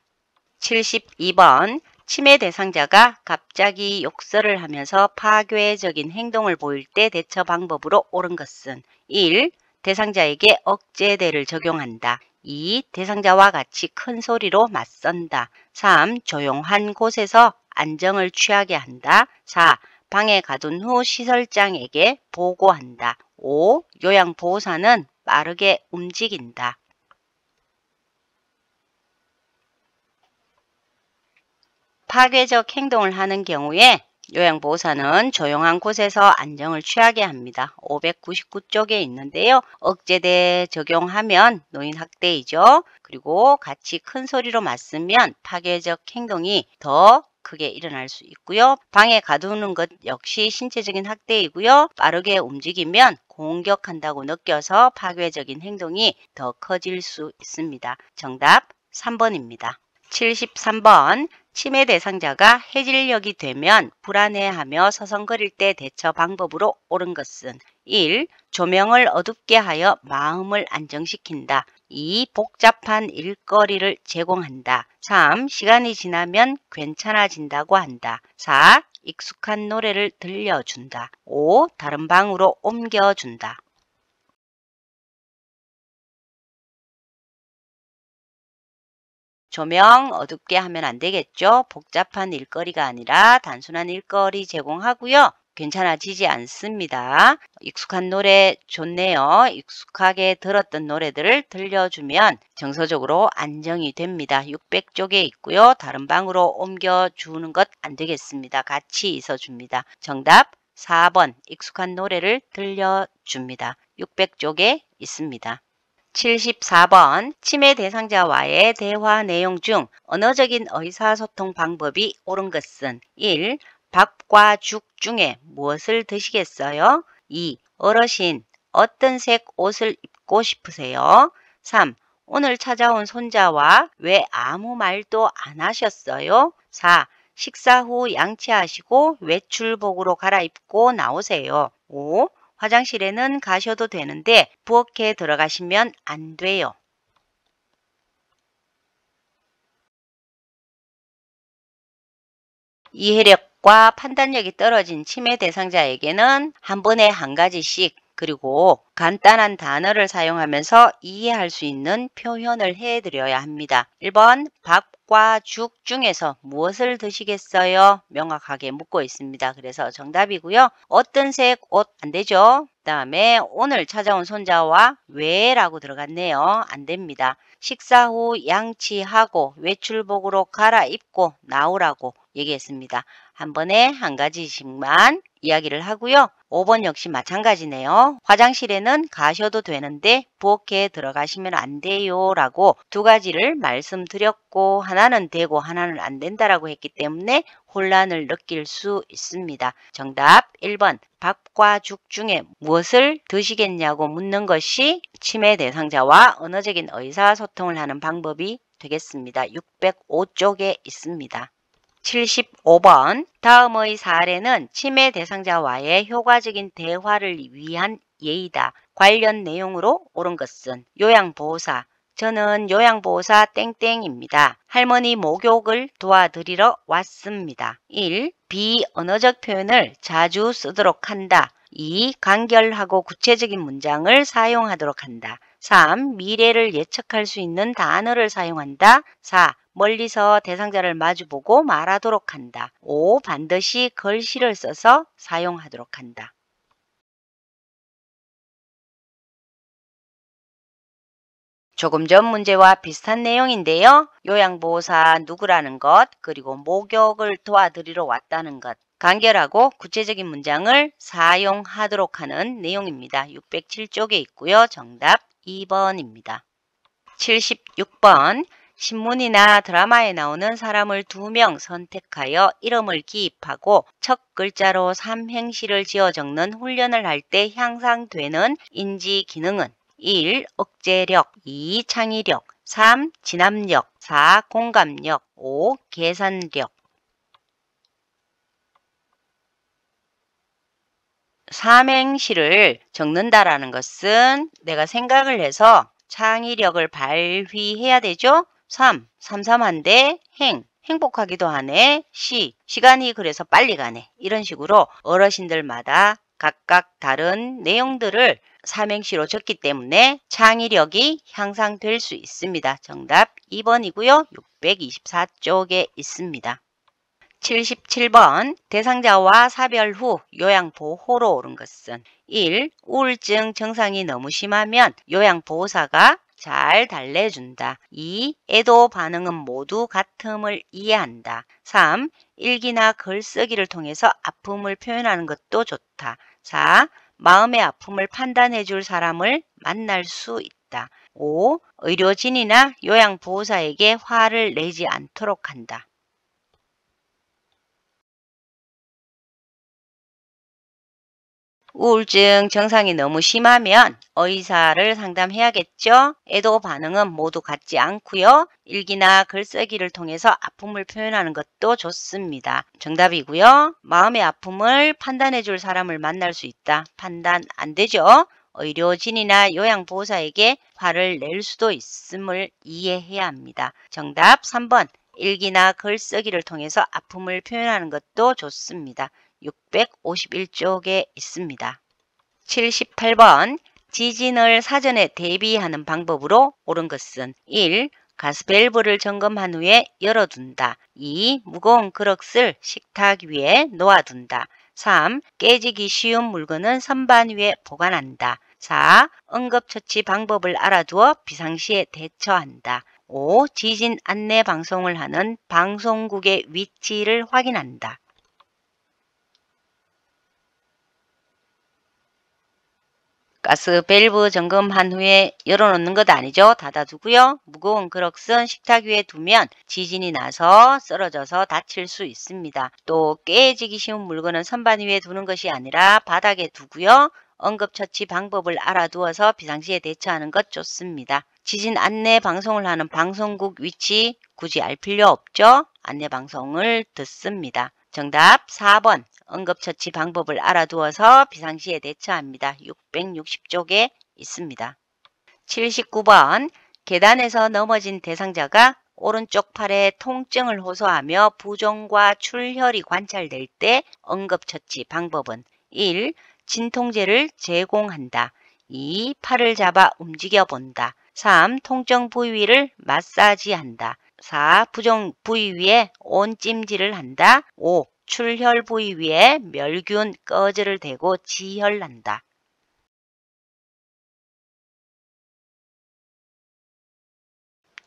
72번. 침해 대상자가 갑자기 욕설을 하면서 파괴적인 행동을 보일 때 대처 방법으로 옳은 것은 1. 대상자에게 억제대를 적용한다. 2. 대상자와 같이 큰 소리로 맞선다. 3. 조용한 곳에서 안정을 취하게 한다. 4. 방에 가둔 후 시설장에게 보고한다. 5. 요양보호사는 빠르게 움직인다. 파괴적 행동을 하는 경우에 요양보호사는 조용한 곳에서 안정을 취하게 합니다. 599쪽에 있는데요. 억제대 적용하면 노인학대이죠. 그리고 같이 큰 소리로 맞으면 파괴적 행동이 더 크게 일어날 수 있고요. 방에 가두는 것 역시 신체적인 학대이고요. 빠르게 움직이면 공격한다고 느껴서 파괴적인 행동이 더 커질 수 있습니다. 정답 3번입니다. 73번. 침해 대상자가 해질녘이 되면 불안해하며 서성거릴 때 대처 방법으로 옳은 것은 1. 조명을 어둡게 하여 마음을 안정시킨다. 2. 복잡한 일거리를 제공한다. 3. 시간이 지나면 괜찮아진다고 한다. 4. 익숙한 노래를 들려준다. 5. 다른 방으로 옮겨준다. 조명 어둡게 하면 안 되겠죠. 복잡한 일거리가 아니라 단순한 일거리 제공하고요. 괜찮아지지 않습니다. 익숙한 노래 좋네요. 익숙하게 들었던 노래들을 들려주면 정서적으로 안정이 됩니다. 600쪽에 있고요. 다른 방으로 옮겨주는 것 안 되겠습니다. 같이 있어줍니다. 정답 4번. 익숙한 노래를 들려줍니다. 600쪽에 있습니다. 74번. 침해 대상자와의 대화 내용 중 언어적인 의사소통 방법이 옳은 것은 1. 밥과 죽 중에 무엇을 드시겠어요? 2. 어르신, 어떤 색 옷을 입고 싶으세요? 3. 오늘 찾아온 손자와 왜 아무 말도 안 하셨어요? 4. 식사 후 양치하시고 외출복으로 갈아입고 나오세요. 5. 화장실에는 가셔도 되는데 부엌에 들어가시면 안 돼요. 이해력과 판단력이 떨어진 치매 대상자에게는 한 번에 한 가지씩 그리고 간단한 단어를 사용하면서 이해할 수 있는 표현을 해드려야 합니다. 1번 밥과 죽 중에서 무엇을 드시겠어요? 명확하게 묻고 있습니다. 그래서 정답이고요. 어떤 색 옷 안 되죠? 그다음에 오늘 찾아온 손자와 왜 라고 들어갔네요. 안 됩니다. 식사 후 양치하고 외출복으로 갈아입고 나오라고 얘기했습니다. 한 번에 한 가지씩만 이야기를 하고요. 5번 역시 마찬가지네요. 화장실에는 가셔도 되는데 부엌에 들어가시면 안 돼요 라고 두 가지를 말씀드렸고 하나는 되고 하나는 안 된다라고 했기 때문에 혼란을 느낄 수 있습니다. 정답 1번 밥과 죽 중에 무엇을 드시겠냐고 묻는 것이 치매 대상자와 언어적인 의사소통을 하는 방법이 되겠습니다. 605쪽에 있습니다. 75번. 다음의 사례는 치매 대상자와의 효과적인 대화를 위한 예의다. 관련 내용으로 옳은 것은 요양보호사. 저는 요양보호사 땡땡입니다. 할머니 목욕을 도와드리러 왔습니다. 1. 비언어적 표현을 자주 쓰도록 한다. 2. 간결하고 구체적인 문장을 사용하도록 한다. 3. 미래를 예측할 수 있는 단어를 사용한다. 4. 멀리서 대상자를 마주보고 말하도록 한다. 5. 반드시 글씨를 써서 사용하도록 한다. 조금 전 문제와 비슷한 내용인데요. 요양보호사 누구라는 것, 그리고 목욕을 도와드리러 왔다는 것. 간결하고 구체적인 문장을 사용하도록 하는 내용입니다. 607쪽에 있고요. 정답 2번입니다. 76번 신문이나 드라마에 나오는 사람을 2명 선택하여 이름을 기입하고 첫 글자로 삼행시를 지어 적는 훈련을 할 때 향상되는 인지 기능은 1. 억제력 2. 창의력 3. 진압력 4. 공감력 5. 계산력. 삼행시를 적는다라는 것은 내가 생각을 해서 창의력을 발휘해야 되죠. 3. 삼삼한데 행복하기도 하네. 시간이 그래서 빨리 가네. 이런 식으로 어르신들마다 각각 다른 내용들을 삼행시로 적기 때문에 창의력이 향상될 수 있습니다. 정답 2번이고요. 624쪽에 있습니다. 77번 대상자와 사별 후 요양보호로 옳은 것은 1. 우울증 증상이 너무 심하면 요양보호사가 잘 달래준다. 2. 애도 반응은 모두 같음을 이해한다. 3. 일기나 글쓰기를 통해서 아픔을 표현하는 것도 좋다. 4. 마음의 아픔을 판단해 줄 사람을 만날 수 있다. 5. 의료진이나 요양보호사에게 화를 내지 않도록 한다. 우울증 증상이 너무 심하면 의사를 상담해야겠죠. 애도 반응은 모두 같지 않고요. 일기나 글쓰기를 통해서 아픔을 표현하는 것도 좋습니다. 정답이고요. 마음의 아픔을 판단해 줄 사람을 만날 수 있다. 판단 안 되죠. 의료진이나 요양보호사에게 화를 낼 수도 있음을 이해해야 합니다. 정답 3번 일기나 글쓰기를 통해서 아픔을 표현하는 것도 좋습니다. 651쪽에 있습니다. 78번 지진을 사전에 대비하는 방법으로 옳은 것은 1. 가스밸브를 점검한 후에 열어둔다. 2. 무거운 그릇을 식탁 위에 놓아둔다. 3. 깨지기 쉬운 물건은 선반 위에 보관한다. 4. 응급처치 방법을 알아두어 비상시에 대처한다. 5. 지진 안내 방송을 하는 방송국의 위치를 확인한다. 가스 밸브 점검한 후에 열어놓는 것 아니죠. 닫아두고요. 무거운 그릇은 식탁 위에 두면 지진이 나서 쓰러져서 다칠 수 있습니다. 또 깨지기 쉬운 물건은 선반 위에 두는 것이 아니라 바닥에 두고요. 응급처치 방법을 알아두어서 비상시에 대처하는 것 좋습니다. 지진 안내 방송을 하는 방송국 위치 굳이 알 필요 없죠. 안내 방송을 듣습니다. 정답 4번 응급처치 방법을 알아두어서 비상시에 대처합니다. 660쪽에 있습니다. 79번 계단에서 넘어진 대상자가 오른쪽 팔에 통증을 호소하며 부종과 출혈이 관찰될 때 응급처치 방법은 1. 진통제를 제공한다. 2. 팔을 잡아 움직여 본다. 3. 통증 부위를 마사지한다. 4. 부종 부위 위에 온찜질을 한다. 5. 출혈 부위 위에 멸균 꺼즈를 대고 지혈한다.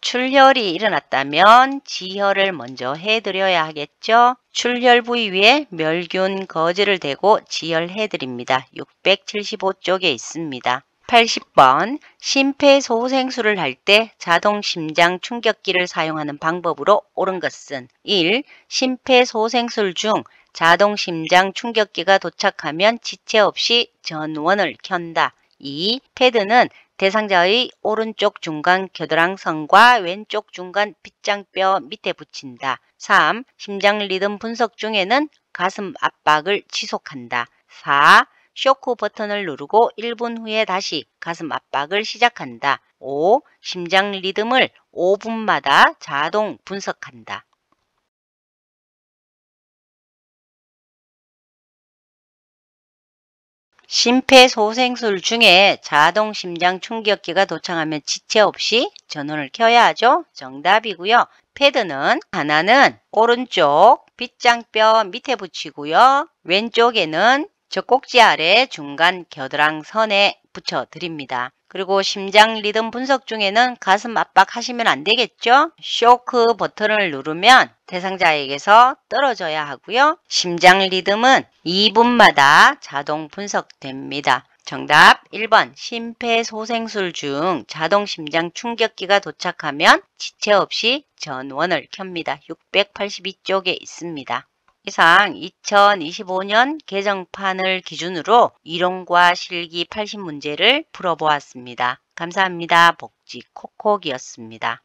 출혈이 일어났다면 지혈을 먼저 해드려야 하겠죠. 출혈 부위 위에 멸균 거즈를 대고 지혈해드립니다. 675쪽에 있습니다. 80번 심폐소생술을 할 때 자동 심장 충격기를 사용하는 방법으로 옳은 것은 1. 심폐소생술 중 자동 심장 충격기가 도착하면 지체 없이 전원을 켠다. 2. 패드는 대상자의 오른쪽 중간 겨드랑선과 왼쪽 중간 빗장뼈 밑에 붙인다. 3. 심장 리듬 분석 중에는 가슴 압박을 지속한다. 4. 쇼크 버튼을 누르고 1분 후에 다시 가슴 압박을 시작한다. 5. 심장 리듬을 5분마다 자동 분석한다. 심폐소생술 중에 자동 심장 충격기가 도착하면 지체 없이 전원을 켜야 하죠. 정답이고요. 패드는 하나는 오른쪽 빗장뼈 밑에 붙이고요. 왼쪽에는 젖꼭지 아래 중간 겨드랑선에 붙여드립니다. 그리고 심장 리듬 분석 중에는 가슴 압박하시면 안 되겠죠? 쇼크 버튼을 누르면 대상자에게서 떨어져야 하고요. 심장 리듬은 2분마다 자동 분석됩니다. 정답 1번 심폐소생술 중 자동 심장 충격기가 도착하면 지체 없이 전원을 켭니다. 682쪽에 있습니다. 이상 2025년 개정판을 기준으로 이론과 실기 80문제를 풀어보았습니다. 감사합니다. 복지 콕콕이었습니다.